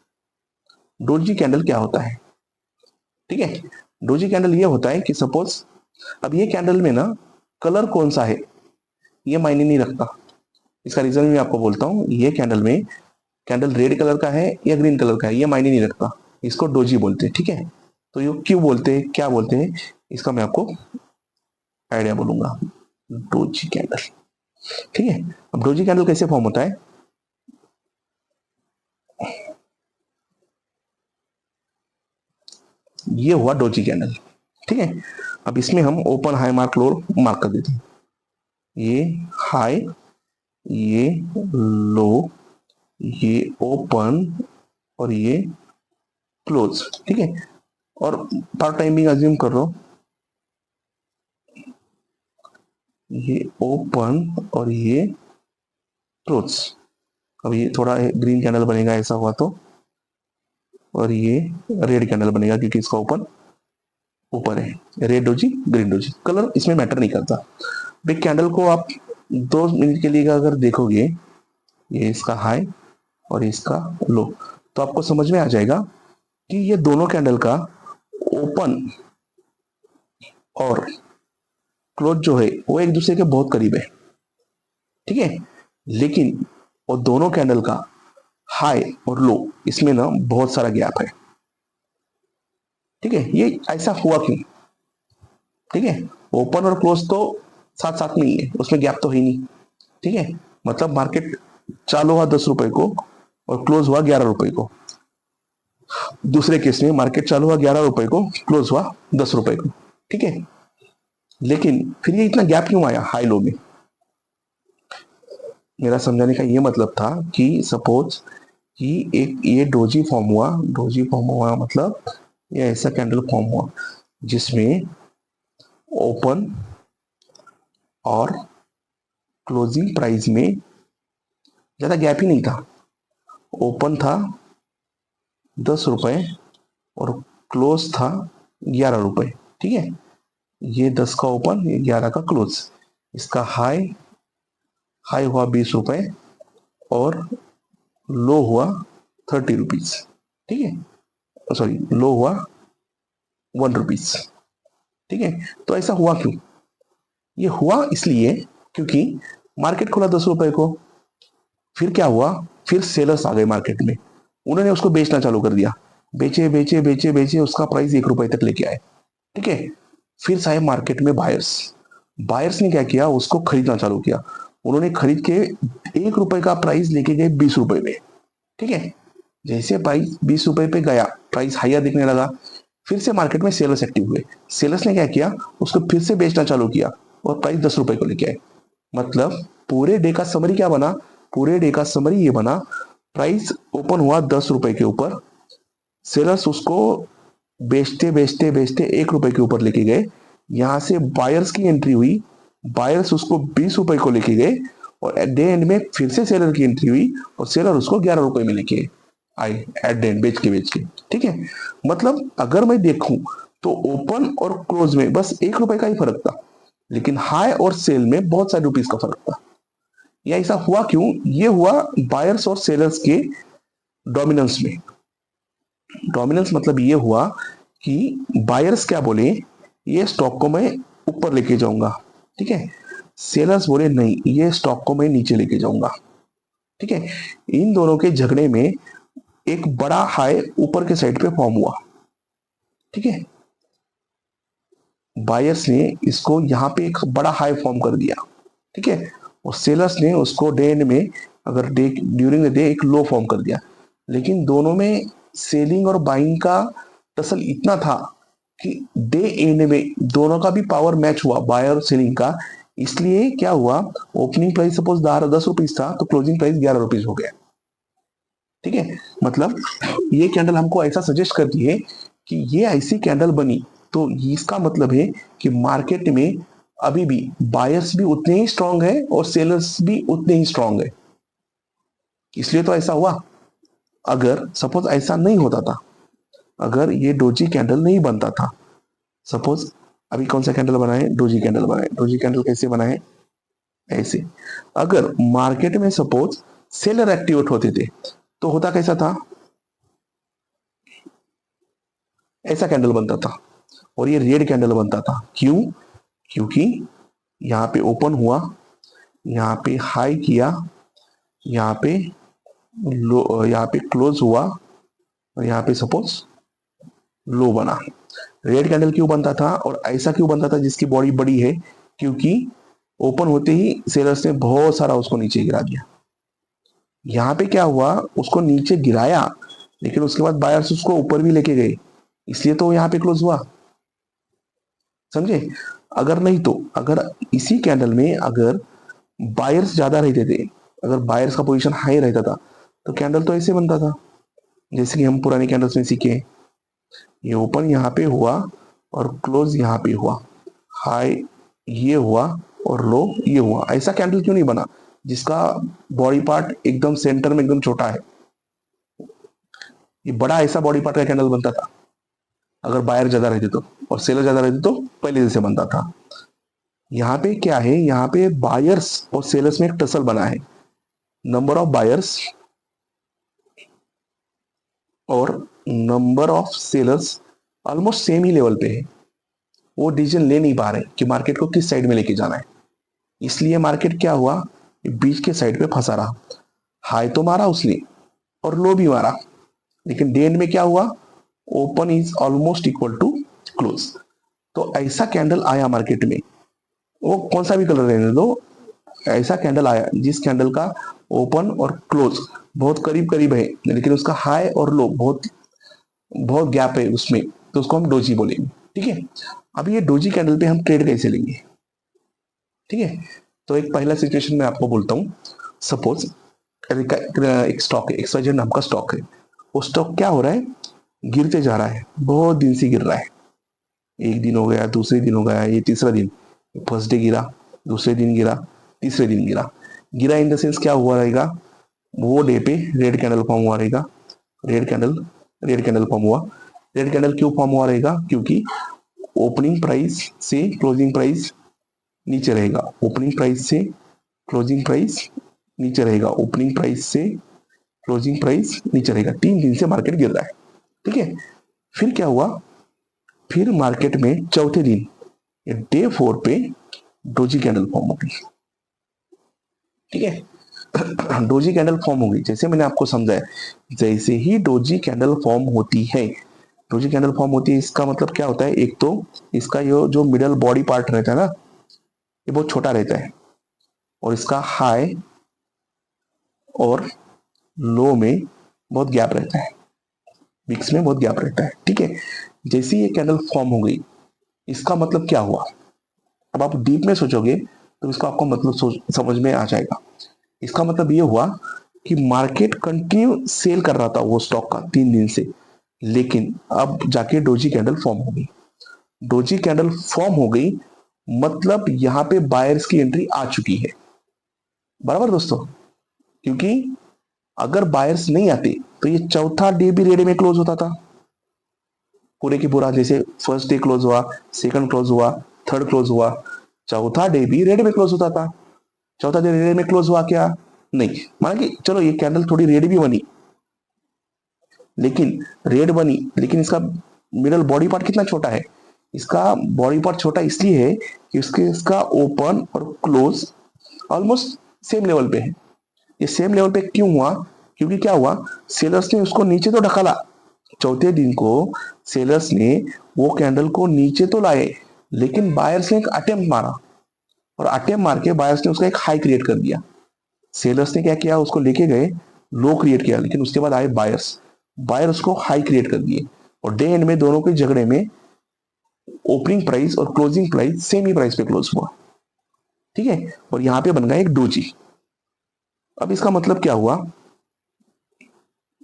डोजी कैंडल क्या होता है, ठीक है, डोजी कैंडल ये होता है कि सपोज अब ये कैंडल में ना कलर कौन सा है ये मायने नहीं रखता। इसका रीजन मैं आपको बोलता हूँ, ये कैंडल में कैंडल रेड कलर का है या ग्रीन कलर का है ये मायने नहीं रखता, इसको डोजी बोलते हैं। ठीक है, तो ये क्यों बोलते हैं क्या बोलते हैं इसका मैं आपको आइडिया बोलूंगा। डोजी कैंडल, ठीक है, अब डोजी कैंडल कैसे फॉर्म होता है, ये हुआ डोजी कैंडल। ठीक है, अब इसमें हम open high mark lower mark कर देते हैं, ये हाई, ये लो, ये ओपन और ये क्लोज। ठीक है, और फॉर टाइमिंग अज्यूम कर लो ये ओपन और ये क्लोज। अब ये थोड़ा ग्रीन कैंडल बनेगा ऐसा हुआ तो, और ये रेड कैंडल बनेगा क्योंकि इसका ओपन ऊपर है, red doji green doji, colour इसमें मैटर नहीं करता। बिग कैंडल को आप 2 मिनट के लिए अगर देखोगे, ये इसका हाई और इसका लो, तो आपको समझ में आ जाएगा कि ये दोनों कैंडल का ओपन और क्लोज जो है वो एक दूसरे के बहुत करीब है, ठीक है। लेकिन वो दोनों कैंडल का हाई और लो, इसमें ना बहुत सारा गैप है, ठीक है। ये ऐसा हुआ क्यों? ठीक है, ओपन और क्लोज तो साथ साथ में ही है, उसमें गैप तो है नहीं, ठीक है। मतलब मार्केट चालू हुआ 10 रुपए को और क्लोज हुआ 11 रुपए को। दूसरे केस में मार्केट चालू हुआ 11 रुपए को, क्लोज हुआ 10 रुपए को, ठीक है। लेकिन फिर ये इतना गैप क्यों आया हाई लो में? मेरा समझाने का ये मतलब था कि सपोज कि एक ये डोजी फॉर्म हुआ, डोजी फॉर्म हुआ मतलब ये ऐसा कैंडल फॉर्म हुआ जिसमें ओपन और क्लोजिंग प्राइस में ज्यादा गैप ही नहीं था। ओपन था 10 रुपए और क्लोज था 11 रुपए, ठीक है। ये 10 का ओपन, ये 11 का क्लोज। इसका हाई हाई हुआ 20 रुपए और लो हुआ 30 रुपीज, ठीक है। सॉरी, लो हुआ 1 रुपीज, ठीक है। तो ऐसा हुआ क्यों? ये हुआ इसलिए क्योंकि मार्केट खुला 10 रुपए को, फिर क्या हुआ, फिर सेलर्स आ गए मार्केट में, उन्होंने उसको बेचना चालू कर दिया, बेचे बेचे बेचे बेचे उसका प्राइस 1 रुपए तक लेके आए, ठीक है। फिर साहब मार्केट में बायर्स, बायर्स ने क्या किया, उसको खरीदना चालू किया। उन्होंने खरीद के 1 रुपए का प्राइस लेके गए 20 रुपए में, ठीक है। जैसे प्राइस 20 रुपए पे गया, प्राइस हाइयर दिखने लगा, फिर से मार्केट में सेलर्स एक्टिव हुए। सेलर्स ने क्या किया, उसको फिर से बेचना चालू किया और प्राइस 10 रुपए को लेके आए। मतलब पूरे डे का समरी क्या बना, पूरे डे का समरी ये बना, प्राइस ओपन हुआ 10 रुपए के ऊपर, सेलर्स उसको बेचते बेचते बेचते 1 रुपए के ऊपर लेके गए। यहां से बायर्स की एंट्री हुई, बायर्स उसको 20 रुपए को लेके गए और एट द एंड में फिर से सेलर की एंट्री हुई और सेलर उसको 11 रुपए में लेके आए एट द एंड, बेच के, ठीक है। मतलब अगर मैं देखूं तो ओपन और क्लोज में बस 1 रुपए का ही फर्क था, लेकिन हाई और सेल में बहुत सारे रुपीज का फर्क था। या ऐसा हुआ क्यों? ये हुआ बायर्स और सेलर्स के डोमिनेंस में। डोमिनेंस मतलब ये हुआ कि बायर्स क्या बोले, ये स्टॉक को मैं ऊपर लेके जाऊंगा, ठीक है। सेलर्स बोले नहीं, ये स्टॉक को मैं नीचे लेके जाऊंगा, ठीक है। इन दोनों के झगड़े में एक बड़ा हाई ऊपर के साइड पे फॉर्म हुआ, ठीक है। बायर्स ने इसको यहां पे एक बड़ा हाई फॉर्म कर दिया, ठीक है। और सेलर्स ने उसको डे एंड में, अगर डे ड्यूरिंग द डे, एक लो फॉर्म कर दिया। लेकिन दोनों में सेलिंग और बाइंग का टसल इतना था कि डे एंड में दोनों का भी पावर मैच हुआ, बायर और सेलिंग का। इसलिए क्या हुआ, ओपनिंग प्राइस सपोज 10 रुपीज था तो क्लोजिंग प्राइस 11 रुपीज हो गया, ठीक है। मतलब ये कैंडल हमको ऐसा सजेस्ट करती है कि ये ऐसी कैंडल बनी तो इसका मतलब है कि मार्केट में अभी भी बायर्स भी उतने ही स्ट्रांग है और सेलर्स भी उतने ही स्ट्रांग है, इसलिए तो ऐसा हुआ। अगर सपोज ऐसा नहीं होता था, अगर ये डोजी कैंडल नहीं बनता था, सपोज अभी कौन सा कैंडल बनाए, डोजी कैंडल बनाए। डोजी कैंडल कैसे बनाए, ऐसे। अगर मार्केट में सपोज सेलर एक्टिवेट होते थे तो होता कैसा था, ऐसा कैंडल बनता था और ये रेड कैंडल बनता था। क्यों? क्योंकि यहाँ पे ओपन हुआ, यहाँ पे हाई किया, यहाँ पे लो, यहाँ पे क्लोज हुआ और यहाँ पे सपोज लो बना। रेड कैंडल क्यों बनता था और ऐसा क्यों बनता था जिसकी बॉडी बड़ी है? क्योंकि ओपन होते ही सेलर्स ने बहुत सारा उसको नीचे गिरा दिया। यहाँ पे क्या हुआ, उसको नीचे गिराया लेकिन उसके बाद बायर्स उसको ऊपर भी लेके गए, इसलिए तो यहाँ पे क्लोज हुआ, समझे। अगर नहीं तो, अगर इसी कैंडल में अगर बायर्स ज्यादा रहते थे, अगर बायर्स का पोजीशन हाई रहता था तो कैंडल तो ऐसे बनता था जैसे कि हम पुरानी कैंडल्स में सीखे। ये ओपन यहाँ पे हुआ और क्लोज यहाँ पे हुआ, हाई ये हुआ और लो ये हुआ। ऐसा कैंडल क्यों नहीं बना जिसका बॉडी पार्ट एकदम सेंटर में एकदम छोटा है? ये बड़ा ऐसा बॉडी पार्ट का कैंडल बनता था अगर बायर ज्यादा रहते तो, और सेलर ज्यादा रहते तो पहले जैसे बनता था। यहाँ पे क्या है, यहाँ पे बायर्स और सेलर्स में एक टसल बना है। नंबर ऑफ बायर्स और number of sellers almost same he level पे है। वो डिसीजन ले नहीं पा रहे कि मार्केट को किस साइड में लेके जाना है, इसलिए मार्केट क्या हुआ, बीच के साइड पे फंसा रहा। हाई तो मारा उसने और लो भी मारा, लेकिन डे एंड में क्या हुआ, open is almost equal to close. तो ऐसा कैंडल आया मार्केट में, वो कौन सा भी कलर रहने दो, ऐसा कैंडल आया जिस कैंडल का ओपन और क्लोज बहुत करीब करीब है, लेकिन उसका हाई और लो बहुत बहुत गैप है उसमें, तो उसको हम डोजी बोलेंगे। ठीक है, अब ये डोजी कैंडल पे हम ट्रेड कैसे लेंगे। ठीक है, तो एक पहला सिचुएशन में आपको बोलता हूँ। सपोज एक स्टॉक है, XYZ नाम का स्टॉक है। वो स्टॉक क्या हो रहा है, गिरते जा रहा है, बहुत दिन से गिर रहा है। एक दिन हो गया, दूसरे दिन हो गया, ये तीसरा दिन। फर्स्ट डे गिरा, दूसरे दिन गिरा, तीसरे दिन गिरा। गिरा इन द सेंस क्या हुआ रहेगा, वो डे पे रेड कैंडल फॉर्म हुआ रहेगा। रेड कैंडल फॉर्म हुआ। रेड कैंडल क्यों फॉर्म हुआ रहेगा, क्योंकि ओपनिंग प्राइस से क्लोजिंग प्राइस नीचे रहेगा। ओपनिंग प्राइस से क्लोजिंग प्राइस नीचे रहेगा। ओपनिंग प्राइस से क्लोजिंग प्राइस नीचे रहेगा। 3 दिन से मार्केट गिर रहा है। ठीक है, फिर क्या हुआ, फिर मार्केट में चौथे दिन डे 4 पे डोजी कैंडल फॉर्म हो गई। ठीक है, डोजी कैंडल फॉर्म हो गई। जैसे मैंने आपको समझाया, जैसे ही डोजी कैंडल फॉर्म होती है, डोजी कैंडल फॉर्म होती है, इसका मतलब क्या होता है, एक तो इसका ये जो मिडल बॉडी पार्ट रहता है ना, ये बहुत छोटा रहता है, और इसका हाई और लो में बहुत गैप रहता है, विक्स में बहुत गैप रहता है। ठीक है, जैसे ये कैंडल फॉर्म हो गई, इसका मतलब क्या हुआ। अब आप डीप में सोचोगे तो इसका आपको मतलब समझ में आ जाएगा। इसका मतलब ये हुआ कि मार्केट कंटिन्यू सेल कर रहा था वो स्टॉक का 3 दिन से, लेकिन अब जाके डोजी कैंडल फॉर्म हो गई। डोजी कैंडल फॉर्म हो गई मतलब यहां पे बायर्स की एंट्री आ चुकी है। बराबर दोस्तों, क्योंकि अगर बायर्स नहीं आते तो ये चौथा डे भी रेड में क्लोज होता था पूरे की पूरा। जैसे फर्स्ट डे क्लोज हुआ, सेकंड क्लोज हुआ, थर्ड क्लोज हुआ, चौथा डे भी रेड में क्लोज होता था। चौथा डे रेड में क्लोज हुआ क्या, नहीं, माना कि चलो ये कैंडल थोड़ी रेड भी बनी, लेकिन रेड बनी, लेकिन इसका मिडल बॉडी पार्ट कितना छोटा है। इसका बॉडी पार्ट छोटा इसलिए है कि इसका ओपन और क्लोज ऑलमोस्ट सेम लेवल पे है। ये सेम लेवल पे क्यों हुआ, क्योंकि क्या हुआ, सेलर्स ने उसको नीचे तो ढकाला। चौथे दिन को सेलर्स ने वो कैंडल को नीचे तो लाए, लेकिन बायर्स ने एक अटेम्प्ट मारा, और अटेम्प्ट मार के बायर्स ने उसका एक हाई क्रिएट कर दिया। सेलर्स ने क्या किया, उसको लेके गए, लो क्रिएट किया, लेकिन उसके बाद आए बायर्स, बायर उसको हाई क्रिएट कर दिए, और डे एंड में दोनों के झगड़े में ओपनिंग प्राइस और क्लोजिंग प्राइस सेम ही प्राइस पे क्लोज हुआ। ठीक है, और यहां पे बन गया एक डोजी। अब इसका मतलब क्या हुआ,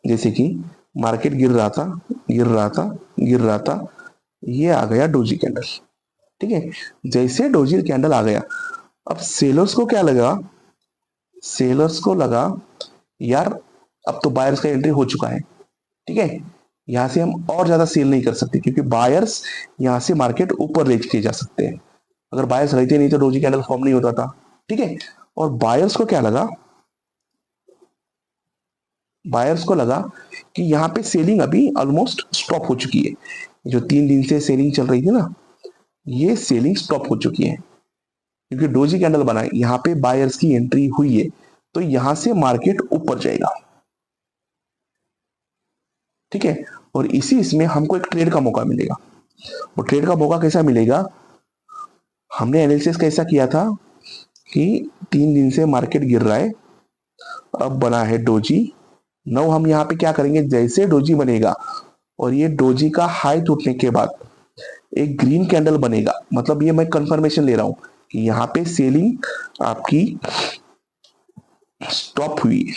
जैसे कि मार्केट गिर रहा था, गिर रहा था, गिर रहा था, ये आ गया डोजी कैंडल। ठीक है, जैसे डोजी कैंडल आ गया, अब सेलर्स को क्या लगा, सेलर्स को लगा यार अब तो बायर्स का एंट्री हो चुका है। ठीक है, यहां से हम और ज्यादा सेल नहीं कर सकते, क्योंकि बायर्स यहां से मार्केट ऊपर लेके जा सकते हैं। अगर बायर्स रहते नहीं तो डोजी कैंडल फॉर्म नहीं होता था। ठीक है, और बायर्स को क्या लगा, बायर्स को लगा कि यहाँ पे सेलिंग अभी ऑलमोस्ट स्टॉप हो चुकी है। जो 3 दिन से सेलिंग चल रही थी ना, ये सेलिंग स्टॉप हो चुकी है, क्योंकि डोजी कैंडल बना है, यहाँ पे बायर्स की एंट्री हुई है, तो यहां से मार्केट ऊपर जाएगा। ठीक है, और इसी इसमें हमको एक ट्रेड का मौका मिलेगा। और ट्रेड का मौका कैसा मिलेगा, हमने एनालिसिस कैसा किया था कि 3 दिन से मार्केट गिर रहा है, अब बना है डोजी। नाउ हम यहाँ पे क्या करेंगे, जैसे डोजी बनेगा और ये डोजी का हाई टूटने के बाद एक ग्रीन कैंडल बनेगा, मतलब ये मैं कंफर्मेशन ले रहा हूं कि यहाँ पे सेलिंग आपकी स्टॉप हुई है,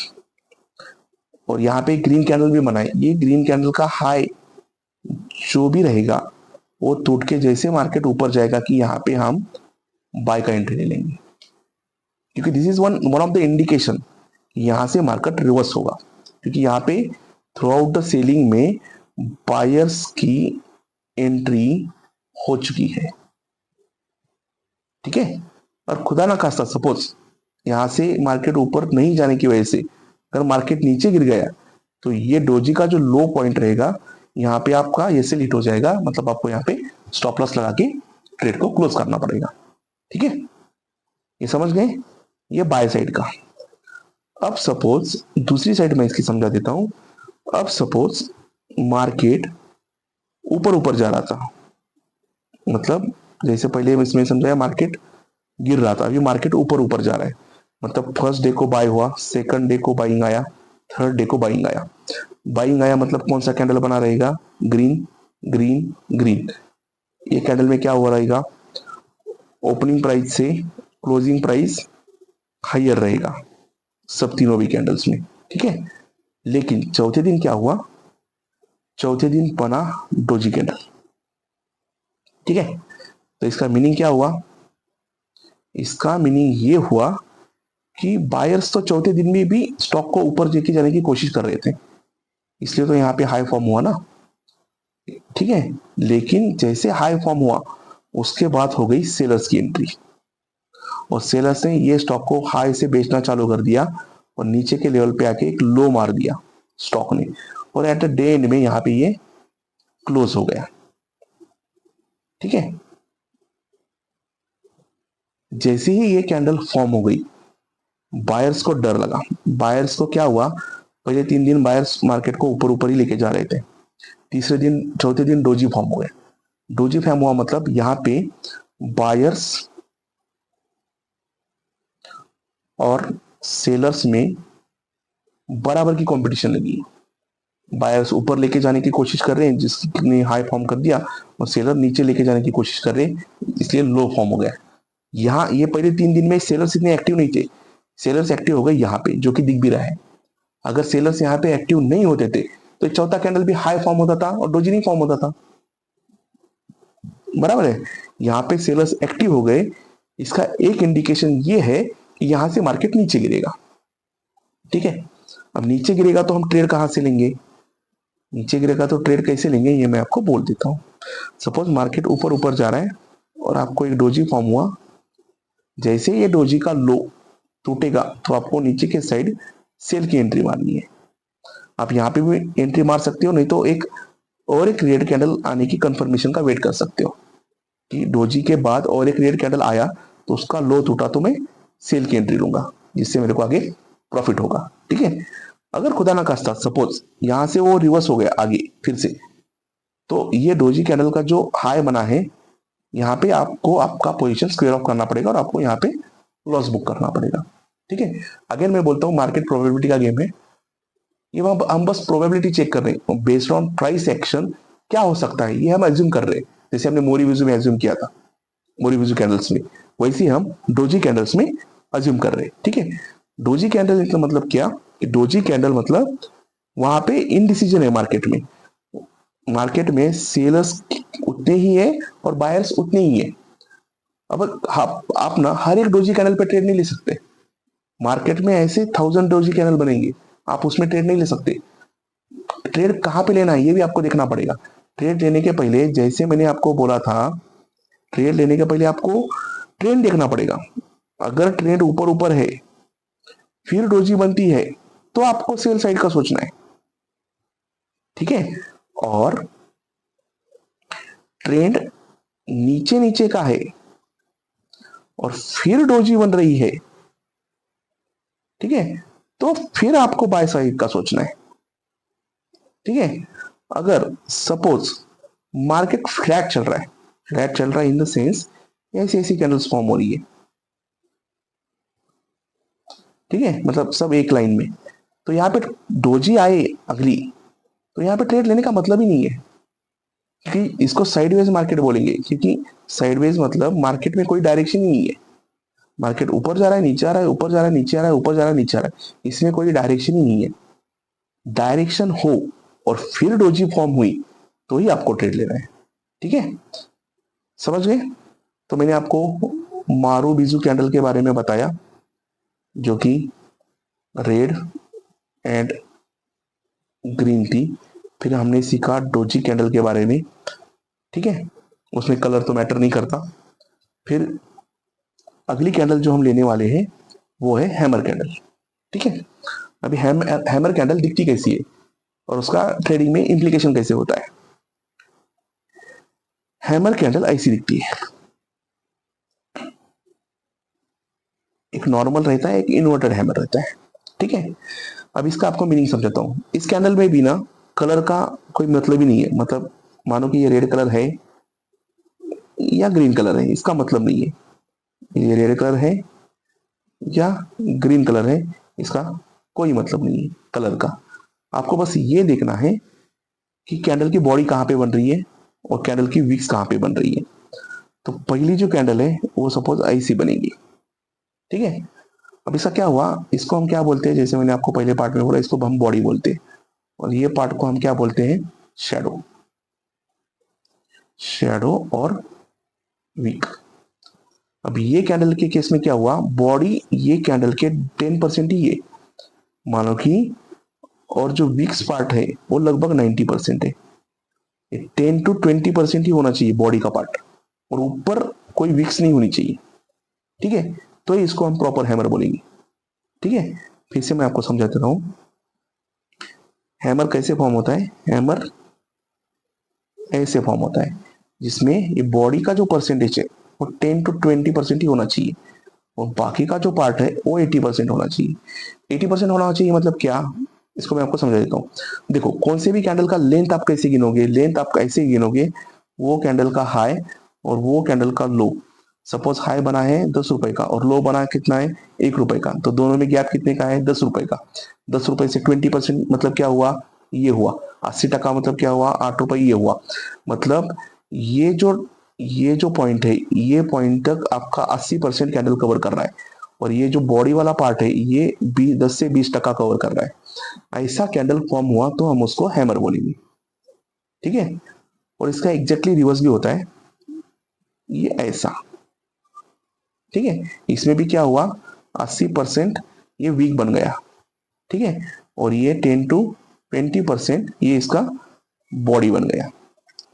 और यहाँ पे ग्रीन कैंडल भी बना है। ये ग्रीन कैंडल का हाई जो भी रहेगा वो टूट के जैसे मार्केट ऊपर जाएगा कि यहाँ पे हम बाय का एंट्री ले लेंगे, क्योंकि this is one one of the indication यहां से मार्केट रिवर्स होगा, क्योंकि यहाँ पे थ्रू आउट द सेलिंग में बायर्स की एंट्री हो चुकी है। ठीक है। और खुदा ना खास्ता सपोज यहाँ से मार्केट ऊपर नहीं जाने की वजह से अगर मार्केट नीचे गिर गया तो ये डोजी का जो लो पॉइंट रहेगा यहाँ पे आपका ये सेल हिट हो जाएगा, मतलब आपको यहाँ पे स्टॉप लॉस लगा के ट्रेड को क्लोज करना पड़ेगा। ठीक है, ये समझ गए, ये बाय साइड का। अब सपोज दूसरी साइड में इसकी समझा देता हूं। अब सपोज मार्केट ऊपर ऊपर जा रहा था, मतलब जैसे पहले इसमें समझाया मार्केट गिर रहा था, अभी मार्केट ऊपर ऊपर जा रहा है, मतलब फर्स्ट डे को बाय हुआ, सेकंड डे को बाइंग आया, थर्ड डे को बाइंग आया। बाइंग आया मतलब कौन सा कैंडल बना रहेगा, ग्रीन ग्रीन ग्रीन। ये कैंडल में क्या हुआ रहेगा, ओपनिंग प्राइस से क्लोजिंग प्राइस हायर रहेगा सब तीनों भी कैंडल्स में। ठीक है, लेकिन चौथे दिन क्या हुआ, चौथे दिन बना डोजी कैंडल। ठीक है, तो इसका मीनिंग क्या हुआ, इसका मीनिंग ये हुआ कि बायर्स तो चौथे दिन में भी स्टॉक को ऊपर लेके जाने की कोशिश कर रहे थे, इसलिए तो यहाँ पे हाई फॉर्म हुआ ना। ठीक है, लेकिन जैसे हाई फॉर्म हुआ उसके बाद हो गई सेलर्स की एंट्री, और सेलर्स ने ये स्टॉक को हाई से बेचना चालू कर दिया और नीचे के लेवल पे आके एक लो मार दिया स्टॉक ने, और एट द डे एंड में यहाँ पे ये क्लोज हो गया। ठीक है, जैसे ही ये कैंडल फॉर्म हो गई बायर्स को डर लगा। बायर्स को क्या हुआ, पहले 3 दिन बायर्स मार्केट को ऊपर ऊपर ही लेके जा रहे थे, तीसरे दिन चौथे दिन डोजी फॉर्म हो गया। डोजी फॉर्म हुआ मतलब यहाँ पे बायर्स और सेलर्स में बराबर की कंपटीशन लगी। बायर्स ऊपर लेके जाने की कोशिश कर रहे हैं जिसने हाई फॉर्म कर दिया, और सेलर नीचे लेके जाने की कोशिश कर रहे हैं, इसलिए लो फॉर्म हो गया। यहाँ ये पहले 3 दिन में सेलर्स इतने एक्टिव नहीं थे, सेलर्स एक्टिव हो गए यहाँ पे, जो कि दिख भी रहा है। अगर सेलर्स यहाँ पे एक्टिव नहीं होते थे तो चौथा कैंडल भी हाई फॉर्म होता था और डोजी नहीं फॉर्म होता था। बराबर है, यहाँ पे सेलर्स एक्टिव हो गए, इसका एक इंडिकेशन ये है कि यहां से मार्केट नीचे गिरेगा। ठीक है, अब नीचे गिरेगा तो हम ट्रेड कहां से लेंगे, नीचे गिरेगा तो ट्रेड कैसे लेंगे ये मैं आपको बोल देता हूं। सपोज मार्केट ऊपर ऊपर जा रहा है और आपको एक डोजी फॉर्म हुआ, जैसे ये डोजी का लो टूटेगा तो आपको नीचे के साइड सेल की एंट्री मारनी है। आप यहाँ पे भी एंट्री मार सकते हो, नहीं तो एक रेड कैंडल आने की कंफर्मेशन का वेट कर सकते हो कि डोजी के बाद और एक रेड कैंडल आया तो उसका लो टूटा तो मैं सेल की एंट्री लूंगा, जिससे मेरे को आगे प्रॉफिट होगा। ठीक है, अगर खुदा ना खास्ता सपोज यहां से वो रिवर्स हो गया आगे फिर से, तो ये डोजी कैंडल का जो हाई बना है यहाँ पे आपको आपका पोजीशन स्क्वेयर ऑफ करना पड़ेगा और आपको यहाँ पे लॉस बुक करना पड़ेगा। ठीक है, अगेन मैं बोलता हूँ मार्केट प्रोबेबिलिटी का गेम है, ये हम बस प्रोबेबिलिटी चेक कर रहे हैं बेस्ड ऑन प्राइस एक्शन क्या हो सकता है, ये हम एज्यूम कर रहे हैं, जैसे हमने मोरी विजू में एज्यूम किया था, मोरी विजू कैंडल्स में, वैसे हम डोजी कैंडल्स में अज्यूम कर रहे हैं। ठीक है, डोजी कैंडल का मतलब क्या, कि डोजी कैंडल मतलब वहां पे इनडिसीजन है मार्केट में, मार्केट में सेलर्स उतने ही है और बायर्स उतने ही है। अब आप ना हर एक डोजी कैंडल पे ट्रेड नहीं ले सकते, मार्केट में ऐसे 1000 डोजी कैंडल बनेंगे, आप उसमें ट्रेड नहीं ले सकते। ट्रेड कहाँ पे लेना है ये भी आपको देखना पड़ेगा। ट्रेड लेने के पहले जैसे मैंने आपको बोला था, ट्रेड लेने के पहले आपको ट्रेंड देखना पड़ेगा। अगर ट्रेंड ऊपर ऊपर है फिर डोजी बनती है तो आपको सेल साइड का सोचना है। ठीक है, और ट्रेंड नीचे नीचे का है और फिर डोजी बन रही है, ठीक है, तो फिर आपको बाय साइड का सोचना है। ठीक है, अगर सपोज मार्केट फ्लैट चल रहा है, फ्लैट चल रहा है इन द सेंस ऐसी ऐसी कैंडल्स फॉर्म हो रही है, ठीक है, मतलब सब एक लाइन में, तो यहाँ पे डोजी आए अगली तो यहाँ पे ट्रेड लेने का मतलब ही नहीं है, क्योंकि इसको साइडवेज मार्केट बोलेंगे, क्योंकि साइडवेज मतलब मार्केट में कोई डायरेक्शन ही नहीं है, मार्केट ऊपर जा रहा है नीचे आ रहा है, ऊपर जा रहा है नीचे आ रहा है, ऊपर जा रहा है नीचे आ रहा है, इसमें कोई डायरेक्शन ही नहीं है। डायरेक्शन हो और फिर डोजी फॉर्म हुई तो ही आपको ट्रेड लेना है। ठीक है, समझ गए। तो मैंने आपको मारू बिजू कैंडल के बारे में बताया, जो कि रेड एंड ग्रीन थी। फिर हमने सीखा डोजी कैंडल के बारे में, ठीक है, उसमें कलर तो मैटर नहीं करता। फिर अगली कैंडल जो हम लेने वाले हैं वो है हैमर कैंडल। ठीक है, अभी हैमर कैंडल दिखती कैसी है और उसका ट्रेडिंग में इंप्लीकेशन कैसे होता है। हैमर कैंडल ऐसी दिखती है, एक नॉर्मल रहता है, एक इन्वर्टेड हैमर रहता है। ठीक है, अब इसका आपको मीनिंग समझाता हूँ। इस कैंडल में भी ना कलर का कोई मतलब ही नहीं है, मतलब मानो कि ये रेड कलर है या ग्रीन कलर है, इसका मतलब नहीं है। ये रेड कलर है या ग्रीन कलर है, इसका कोई मतलब नहीं है कलर का। आपको बस ये देखना है कि कैंडल की बॉडी कहाँ पे बन रही है और कैंडल की विक्स कहाँ पे बन रही है। तो पहली जो कैंडल है वो सपोज ऐसी बनेगी। ठीक है, अब इसका क्या हुआ, इसको हम क्या बोलते हैं, जैसे मैंने आपको पहले पार्ट में बोला, इसको हम बॉडी बोलते हैं और ये पार्ट को हम क्या बोलते हैं, शैडो। शैडो और वीक। अब ये कैंडल के केस में क्या हुआ, बॉडी ये कैंडल के 10% ही है मानो कि, और जो वीक्स पार्ट है वो लगभग 90% है। 10 to 20% ही होना चाहिए बॉडी का पार्ट, और ऊपर कोई वीक्स नहीं होनी चाहिए। ठीक है, तो इसको हम प्रॉपर हैमर बोलेंगे। ठीक है, फिर से मैं आपको समझा देता हूं हैमर कैसे फॉर्म होता है। हैमर ऐसे फॉर्म होता है जिसमें ये बॉडी का जो परसेंटेज है वो 10 to 20% ही होना चाहिए और बाकी का जो पार्ट है वो 80% होना चाहिए। 80% होना चाहिए मतलब क्या, इसको मैं आपको समझा देता हूँ। देखो, कौन से भी कैंडल का लेंथ आप कैसे गिनोगे, लेंथ आप कैसे गिनोगे, वो कैंडल का हाई और वो कैंडल का लो। सपोज हाई बना है 10 रुपए का और लो बना है कितना है, 1 रुपए का, तो दोनों में गैप कितने का है, 10 रुपए का। 10 रुपए से 20% मतलब क्या हुआ, ये हुआ। 80 टका मतलब क्या हुआ, 8 रुपए, ये हुआ। मतलब ये जो पॉइंट है, ये पॉइंट तक आपका 80% कैंडल कवर कर रहा है और ये जो बॉडी वाला पार्ट है ये 10 से 20 टका कवर कर रहा है। ऐसा कैंडल फॉर्म हुआ तो हम उसको हैमर बोलेंगे। ठीक है, और इसका एग्जैक्टली रिवर्स भी होता है, ये ऐसा। ठीक है, इसमें भी क्या हुआ, 80% ये वीक बन गया। ठीक है, और ये 10 to 20% ये इसका बॉडी बन गया।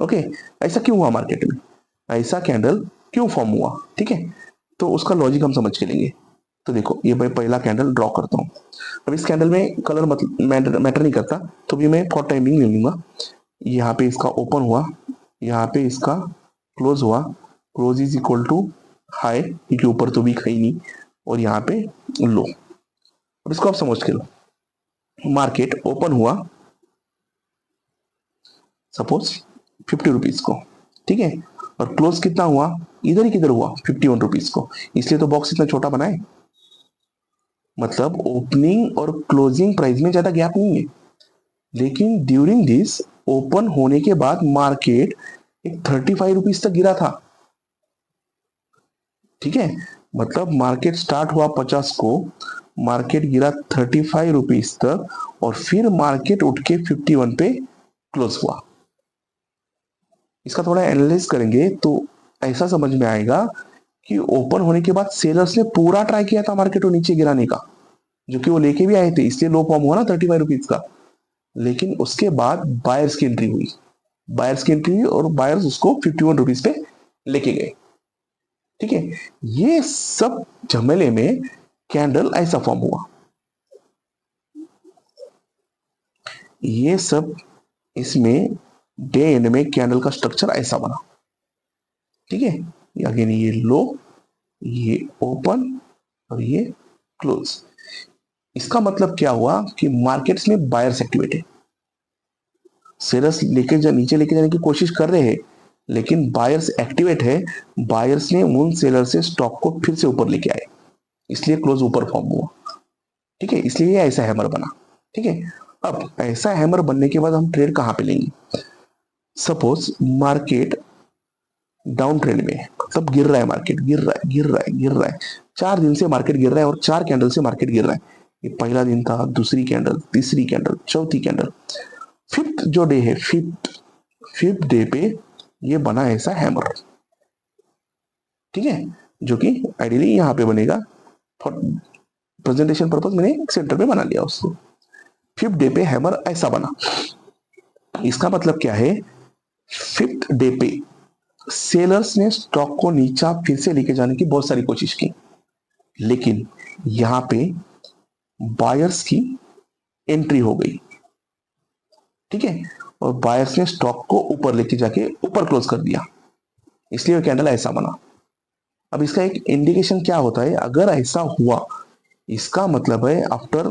ओके, ऐसा क्यों हुआ मार्केट में, ऐसा कैंडल क्यों फॉर्म हुआ। ठीक है, तो उसका लॉजिक हम समझ के लेंगे। तो देखो, ये मैं पहला कैंडल ड्रॉ करता हूँ। अब इस कैंडल में कलर मैटर नहीं करता, तो भी मैं फॉर टाइमिंग ले लूंगा। यहाँ पे इसका ओपन हुआ, यहाँ पे इसका क्लोज हुआ, close is equal to high क्योंकि ऊपर तो वीक है ही नहीं, और यहाँ पे लो। अब इसको आप समझ के लो, मार्केट ओपन हुआ सपोज 50 रुपीज को। ठीक है, और क्लोज कितना हुआ, इधर ही किधर हुआ, 51 रुपीज को। इसलिए तो बॉक्स इतना छोटा बना है, मतलब ओपनिंग और क्लोजिंग प्राइस में ज्यादा गैप नहीं है। लेकिन ड्यूरिंग दिस ओपन होने के बाद मार्केट एक 35 रुपीज तक गिरा था। ठीक है, मतलब मार्केट स्टार्ट हुआ 50 को, मार्केट गिरा 35 रुपीज तक और फिर मार्केट उठ के 51 पे क्लोज हुआ। इसका थोड़ा एनालिसिस करेंगे तो ऐसा समझ में आएगा कि ओपन होने के बाद सेलर्स ने पूरा ट्राई किया था मार्केट को नीचे गिराने का, जो कि वो लेके भी आए थे, इसलिए लो फॉर्म हुआ ना 35 रुपीज का। लेकिन उसके बाद बायर्स की एंट्री हुई, बायर्स की एंट्री हुई और बायर्स उसको 51 रुपीज पे लेके गए। ठीक है, ये सब झमेले में कैंडल ऐसा फॉर्म हुआ, ये सब इसमें डे एंड में कैंडल का स्ट्रक्चर ऐसा बना। ठीक है, अगेन ये लो, ये ओपन और ये क्लोज। इसका मतलब क्या हुआ कि मार्केट्स में बायर्स एक्टिवेट है, सेलर्स नीचे लेके जाने की कोशिश कर रहे हैं लेकिन बायर्स एक्टिवेट है। बायर्स ने उन सेलर से स्टॉक को फिर से ऊपर लेके आए, इसलिए क्लोज ऊपर फॉर्म हुआ। ठीक है, इसलिए ये ऐसा हैमर बना। ठीक है, अब ऐसा हैमर बनने के बाद हम ट्रेड कहां पे लेंगे। सपोज मार्केट डाउन ट्रेंड में है, मतलब गिर रहा है मार्केट, गिर रहा है गिर रहा है गिर रहा है, 4 दिन से मार्केट गिर रहा है और 4 कैंडल से मार्केट गिर रहा है। ये पहला दिन था, दूसरी कैंडल, तीसरी कैंडल, चौथी कैंडल, फिफ्थ जो डे है, फिफ्थ डे पे ये बना ऐसा हैमर। ठीक है, जो कि आइडियली यहां पे बनेगा, फॉर प्रेजेंटेशन पर्पज मैंने सेंटर पे बना लिया उसको। फिफ्थ डे पे हैमर ऐसा बना। इसका मतलब क्या है, फिफ्थ डे पे सेलर्स ने स्टॉक को नीचा फिर से लेके जाने की बहुत सारी कोशिश की, लेकिन यहां पे बायर्स की एंट्री हो गई, ठीक है, और बायर्स ने स्टॉक को ऊपर लेके जाके ऊपर क्लोज कर दिया, इसलिए वो कैंडल ऐसा बना। अब इसका एक इंडिकेशन क्या होता है, अगर ऐसा हुआ इसका मतलब है आफ्टर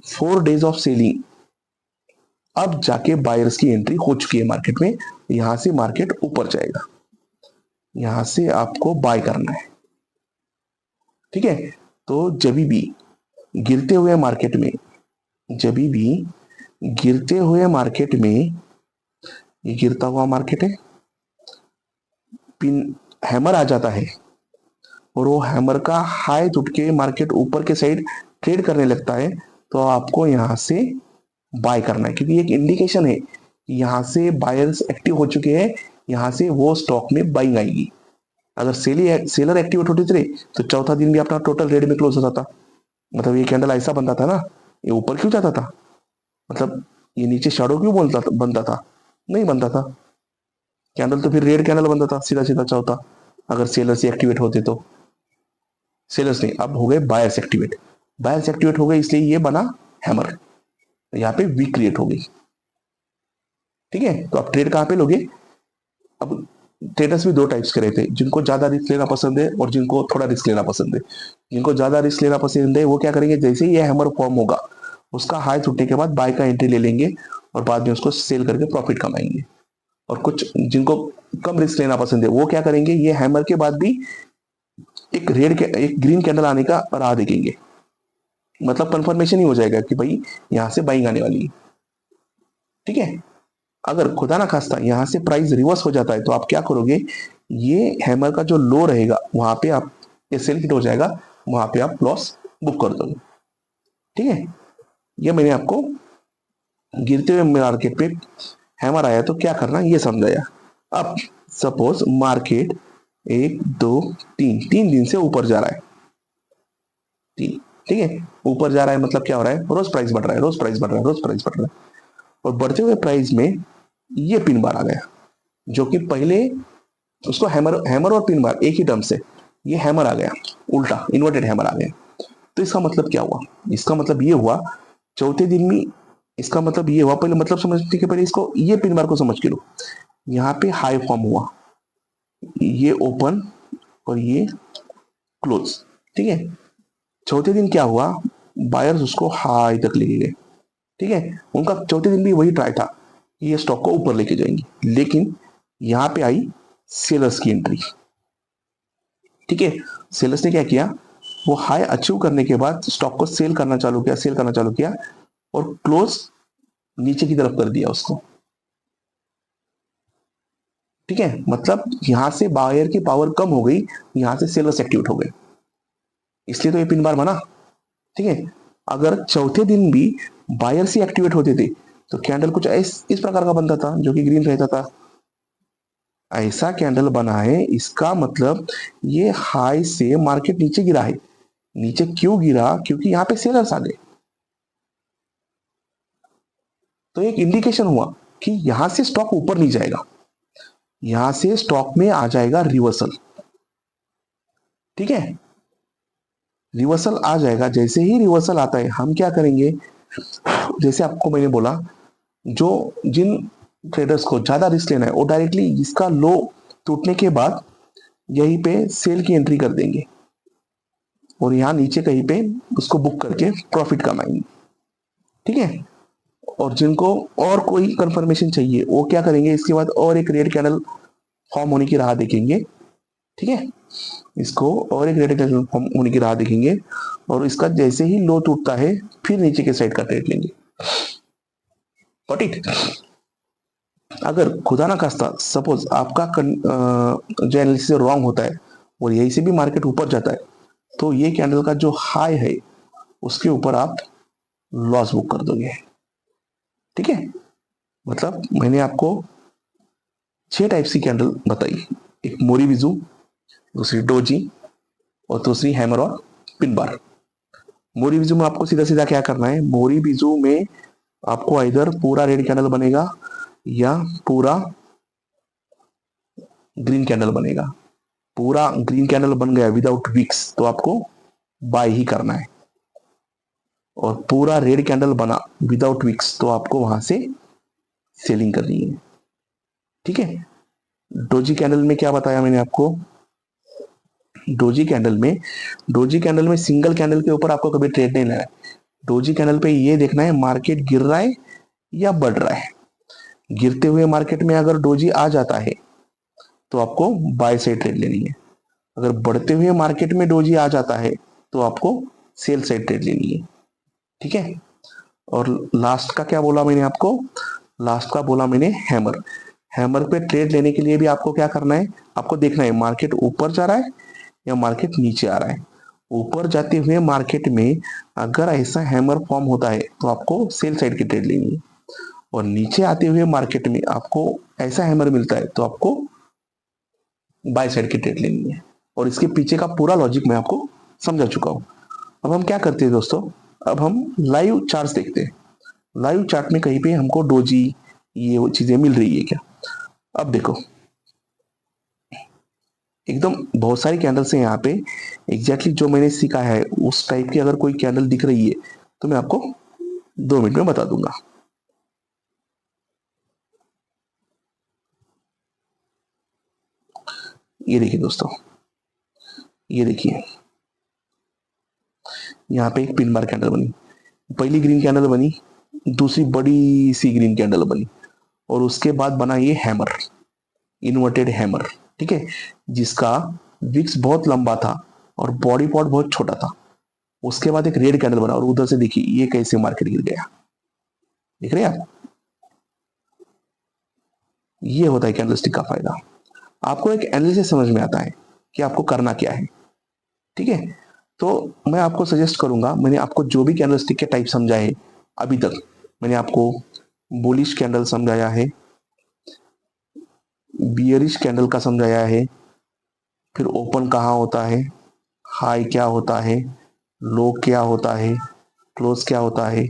4 days ऑफ सेलिंग अब जाके बायर्स की एंट्री हो चुकी है मार्केट में, यहां से मार्केट ऊपर जाएगा, यहां से आपको बाय करना है, ठीक है। तो जब भी गिरते हुए मार्केट में, जब भी गिरते हुए मार्केट में, ये गिरता हुआ मार्केट है, पिन हैमर आ जाता है और वो हैमर का हाई टूट के मार्केट ऊपर के साइड ट्रेड करने लगता है, तो आपको यहां से बाय करना है, क्योंकि एक इंडिकेशन है यहां से बायर्स एक्टिव हो चुके हैं, यहां से वो स्टॉक में बाइंग आएगी। अगर सेलर एक्टिवेट होते थे तो चौथा दिन भी अपना टोटल रेड में क्लोज होता था, मतलब ये कैंडल ऐसा बनता था ना, ये ऊपर क्यों जाता था, मतलब ये नीचे शैडो क्यों बनता था, नहीं बनता था, कैंडल तो फिर रेड कैंडल बनता था सीधा सीधा चौथा, अगर सेलर्स एक्टिवेट होते तो। सेलर्स नहीं, अब हो गए बायर्स एक्टिवेट, बायर्स एक्टिवेट हो गए इसलिए ये बना हैमर, यहाँ पे वीक क्रिएट हो गई, ठीक है। तो आप ट्रेड कहां पे लोगे, अब ट्रेडर्स भी दो टाइप्स के रहते हैं, जिनको ज्यादा रिस्क लेना पसंद है और जिनको थोड़ा रिस्क लेना पसंद है। जिनको ज्यादा रिस्क लेना पसंद है वो क्या करेंगे, जैसे ही ये हैमर फॉर्म होगा उसका हाई छूटने के बाद बाय का एंट्री ले लेंगे और बाद में उसको सेल करके प्रॉफिट कमाएंगे। और कुछ जिनको कम रिस्क लेना पसंद है वो क्या करेंगे, ये हैमर के बाद भी एक ग्रीन कैंडल आने का राह देखेंगे, मतलब कंफर्मेशन ही हो जाएगा कि भाई यहां से बाइंग आने वाली है, ठीक है। अगर खुदा ना खास्ता यहां से प्राइस रिवर्स हो जाता है तो आप क्या करोगे, ये हैमर का जो लो रहेगा वहां पे आप, ये सेल हिट हो जाएगा, वहां पे आप लॉस बुक कर दोगे, ठीक है। ये मैंने आपको गिरते हुए मार्केट पे हैमर आया तो क्या करना ये समझाया। अब सपोज मार्केट 1 2 3 दिन से ऊपर जा रहा है, तीन, ठीक है, ऊपर जा रहा है मतलब क्या हो रहा है, रोज प्राइस बढ़ रहा है, रोज प्राइस बढ़ रहा है, रोज प्राइस बढ़ रहा है, और बढ़ते हुए प्राइस में ये पिन बार आ गया, जो कि पहले उसको हैमर और पिन बार एक ही टर्म से, ये हैमर आ गया, उल्टा इन्वर्टेड हैमर आ गया। तो इसका मतलब क्या हुआ, इसका मतलब ये हुआ चौथे दिन में, इसका मतलब ये हुआ, पहले मतलब समझने के पहले इसको ये पिन बार को समझ के लो, यहाँ पे हाई फॉर्म हुआ, ये ओपन और ये क्लोज, ठीक है। चौथे दिन क्या हुआ, बायर्स उसको हाई तक लेके गए, ठीक है, उनका चौथे दिन भी वही ट्राई था कि ये स्टॉक को ऊपर लेके जाएंगे, लेकिन यहां पे आई सेलर्स की एंट्री, ठीक है। सेलर्स ने क्या किया, वो हाई अचीव करने के बाद स्टॉक को सेल करना चालू किया और क्लोज नीचे की तरफ कर दिया उसको, ठीक है। मतलब यहां से बायर की पावर कम हो गई, यहां से सेलर्स एक्टिवेट हो गए, इसलिए तो ये पिन बार बना, ठीक है। अगर चौथे दिन भी बायर्स ही एक्टिवेट होते थे तो कैंडल कुछ इस प्रकार का बनता था जो कि ग्रीन रहता था, ऐसा कैंडल बना है, इसका मतलब ये हाई से मार्केट नीचे गिरा है। नीचे क्यों गिरा, क्योंकि यहां पे सेलर्स आ गए, तो एक इंडिकेशन हुआ कि यहां से स्टॉक ऊपर नहीं जाएगा, यहां से स्टॉक में आ जाएगा रिवर्सल, ठीक है। रिवर्सल आ जाएगा, जैसे ही रिवर्सल आता है हम क्या करेंगे, जैसे आपको मैंने बोला, जो जिन ट्रेडर्स को ज्यादा रिस्क लेना है वो डायरेक्टली इसका लो टूटने के बाद यहीं पे सेल की एंट्री कर देंगे और यहाँ नीचे कहीं पे उसको बुक करके प्रॉफिट कमाएंगे, ठीक है। और जिनको और कोई कंफर्मेशन चाहिए वो क्या करेंगे, इसके बाद और एक रेड कैंडल फॉर्म होने की राह देखेंगे, ठीक है, इसको और एक रेड कैंडल फॉर्म होने की राह देखेंगे और इसका जैसे ही लो टूटता है फिर नीचे के साइड का ट्रेड लेंगे, गॉट इट। अगर खुदा ना खास्ता सपोज आपका जो एनालिसिस रॉन्ग होता है और यहीं से भी मार्केट ऊपर जाता है तो ये कैंडल का जो हाई है उसके ऊपर आप लॉस बुक कर दोगे, ठीक है। मतलब मैंने आपको 6 टाइप्स की कैंडल बताई, एक मोरी बिजू, दूसरी डोजी और दूसरी हैमर और पिन बार। मोरी बिजू में आपको सीधा सीधा क्या करना है, मोरी बिजू में आपको इधर पूरा रेड कैंडल बनेगा या पूरा ग्रीन कैंडल बनेगा। पूरा ग्रीन कैंडल बन गया विदाउट विक्स तो आपको बाय ही करना है, और पूरा रेड कैंडल बना विदाउट विक्स तो आपको वहां से सेलिंग करनी है। ठीक है, डोजी कैंडल में क्या बताया मैंने आपको, डोजी कैंडल में सिंगल कैंडल के ऊपर आपको कभी ट्रेड नहीं लेना है। डोजी कैंडल पे ये देखना है मार्केट गिर रहा है या बढ़ रहा है। गिरते हुए मार्केट में अगर डोजी आ जाता है तो आपको बाय साइड ट्रेड लेनी है। अगर बढ़ते हुए मार्केट में डोजी आ जाता है तो आपको सेल साइड ट्रेड लेनी है। ठीक है, और लास्ट का क्या बोला मैंने आपको, लास्ट का बोला मैंने हैमर। हैमर पे ट्रेड लेने के लिए भी आपको क्या करना है, आपको देखना है मार्केट ऊपर जा रहा है या मार्केट नीचे आ रहा है। ऊपर जाते हुए मार्केट में अगर ऐसा हैमर फॉर्म होता है तो आपको सेल साइड की ट्रेड लेनी है, और नीचे आते हुए मार्केट में आपको ऐसा हैमर मिलता है तो आपको बाय साइड की ट्रेड लेनी है। और इसके पीछे का पूरा लॉजिक मैं आपको समझा चुका हूं। अब हम क्या करते हैं दोस्तों, अब हम लाइव चार्ट देखते हैं। लाइव चार्ट में कहीं पे हमको डोजी ये वो चीजें मिल रही है क्या। अब देखो एकदम बहुत सारी कैंडल्स हैं यहाँ पे, एग्जैक्टली जो मैंने सीखा है उस टाइप की अगर कोई कैंडल दिख रही है तो मैं आपको 2 मिनट में बता दूंगा। ये देखिए दोस्तों, ये देखिए यहाँ पे एक पिन बार कैंडल बनी, पहली ग्रीन कैंडल बनी, दूसरी बड़ी सी ग्रीन कैंडल बनी, और उसके बाद बना ये हैमर, इन्वर्टेड हैमर। ठीक है, जिसका विक्स बहुत लंबा था और बॉडी पार्ट बहुत छोटा था। उसके बाद एक रेड कैंडल बना, और उधर से देखिए ये कैसे मार्केट गिर गया, देख रहे हैं आप। ये होता है कैंडलस्टिक का फायदा, आपको एक एनालिसिस समझ में आता है कि आपको करना क्या है। ठीक है, तो मैं आपको सजेस्ट करूंगा, मैंने आपको जो भी कैंडलस्टिक के टाइप समझाए अभी तक, मैंने आपको बुलिश कैंडल समझाया है, बियरिश कैंडल का समझाया है, फिर ओपन कहाँ होता है, हाई क्या होता है, लो क्या होता है, क्लोज क्या होता है,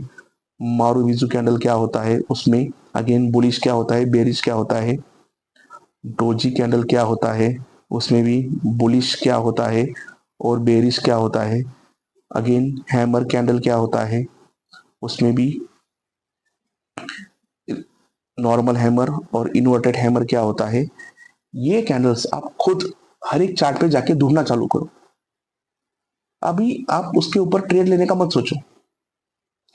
मारुविजू कैंडल क्या होता है, उसमें अगेन बुलिश क्या होता है, बेरिश क्या होता है, डोजी कैंडल क्या होता है, उसमें भी बुलिश क्या होता है और बेरिश क्या होता है, अगेन हैमर कैंडल क्या होता है, उसमें भी नॉर्मल हैमर और इन्वर्टेड हैमर क्या होता है। ये कैंडल्स आप खुद हर एक चार्ट पे जाके ढूंढना चालू करो। अभी आप उसके ऊपर ट्रेड लेने का मत सोचो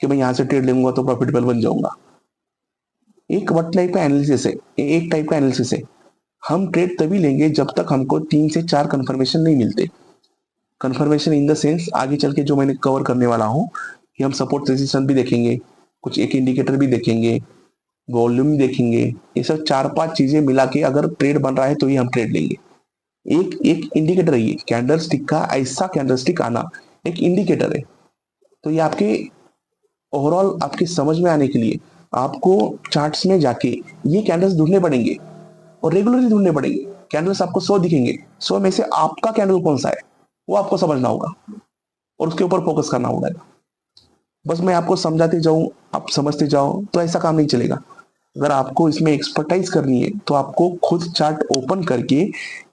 कि मैं यहां से ट्रेड लूंगा तो प्रॉफिटेबल बन जाऊंगा। एक वट टाइप का एनालिसिस है, एक टाइप का एनालिसिस है। हम ट्रेड तभी लेंगे जब तक हमको 3 से 4 कंफर्मेशन नहीं मिलते। कंफर्मेशन इन द सेंस आगे चल के जो मैंने कवर करने वाला हूं कि हम सपोर्ट रेजिस्टेंस भी देखेंगे, कुछ एक इंडिकेटर भी देखेंगे, वॉल्यूम देखेंगे। ये सब 4-5 चीजें मिला के अगर ट्रेड बन रहा है तो ही हम ट्रेड लेंगे। एक एक इंडिकेटर है ये कैंडल स्टिक का, ऐसा कैंडल स्टिक आना एक इंडिकेटर है। तो ये आपके ओवरऑल आपके समझ में आने के लिए आपको चार्ट्स में जाके ये कैंडल्स ढूंढने पड़ेंगे और रेगुलरली ढूंढने पड़ेंगे। कैंडल्स आपको 100 दिखेंगे, 100 में से आपका कैंडल कौन सा है वो आपको समझना होगा और उसके ऊपर फोकस करना होगा। बस मैं आपको समझाते जाऊं, आप समझते जाओ तो ऐसा काम नहीं चलेगा। अगर आपको इसमें एक्सपर्टाइज करनी है तो आपको खुद चार्ट ओपन करके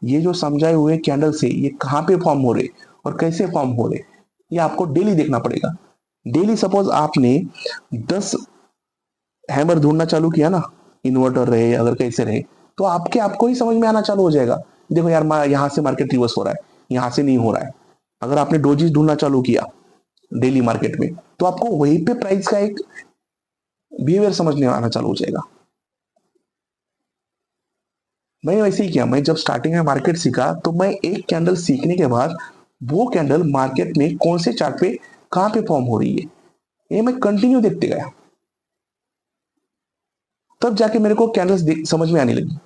ये जो समझाए हुए कैंडल से ये कहाँ पे फॉर्म हो रहे और कैसे फॉर्म हो रहे ये आपको डेली देखना पड़ेगा। डेली सपोज आपने 10 हैमर ढूंढना चालू किया ना, इन्वर्टर रहे अगर कैसे रहे, तो आपको ही समझ में आना चालू हो जाएगा। देखो यार यहाँ से मार्केट रिवर्स हो रहा है, यहाँ से नहीं हो रहा है। अगर आपने डोजीज ढूंढना चालू किया डेली मार्केट में तो आपको वहीं पे प्राइस का एक बिहेवियर समझने आना चालू हो जाएगा। मैं वैसे ही किया, मैं जब स्टार्टिंग में मार्केट सीखा तो मैं एक कैंडल सीखने के बाद वो कैंडल मार्केट में कौन से चार्ट पे कहां पे फॉर्म हो रही है ये मैं कंटिन्यू देखते गया, तब जाके मेरे को कैंडल्स समझ में आने लगी।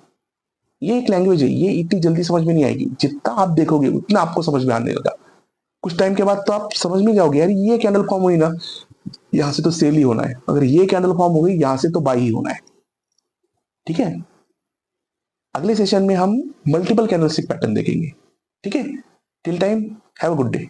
ये एक लैंग्वेज है, ये इतनी जल्दी समझ में नहीं आएगी, जितना आप देखोगे उतना आपको समझ में आने लगा। कुछ टाइम के बाद तो आप समझ में जाओगे यार ये कैंडल फॉर्म हुई ना, यहां से तो सेल ही होना है, अगर ये कैंडल फॉर्म हो गई यहां से तो बाई ही होना है। ठीक है, अगले सेशन में हम मल्टीपल कैंडलस्टिक पैटर्न देखेंगे। ठीक है, till time have a good day.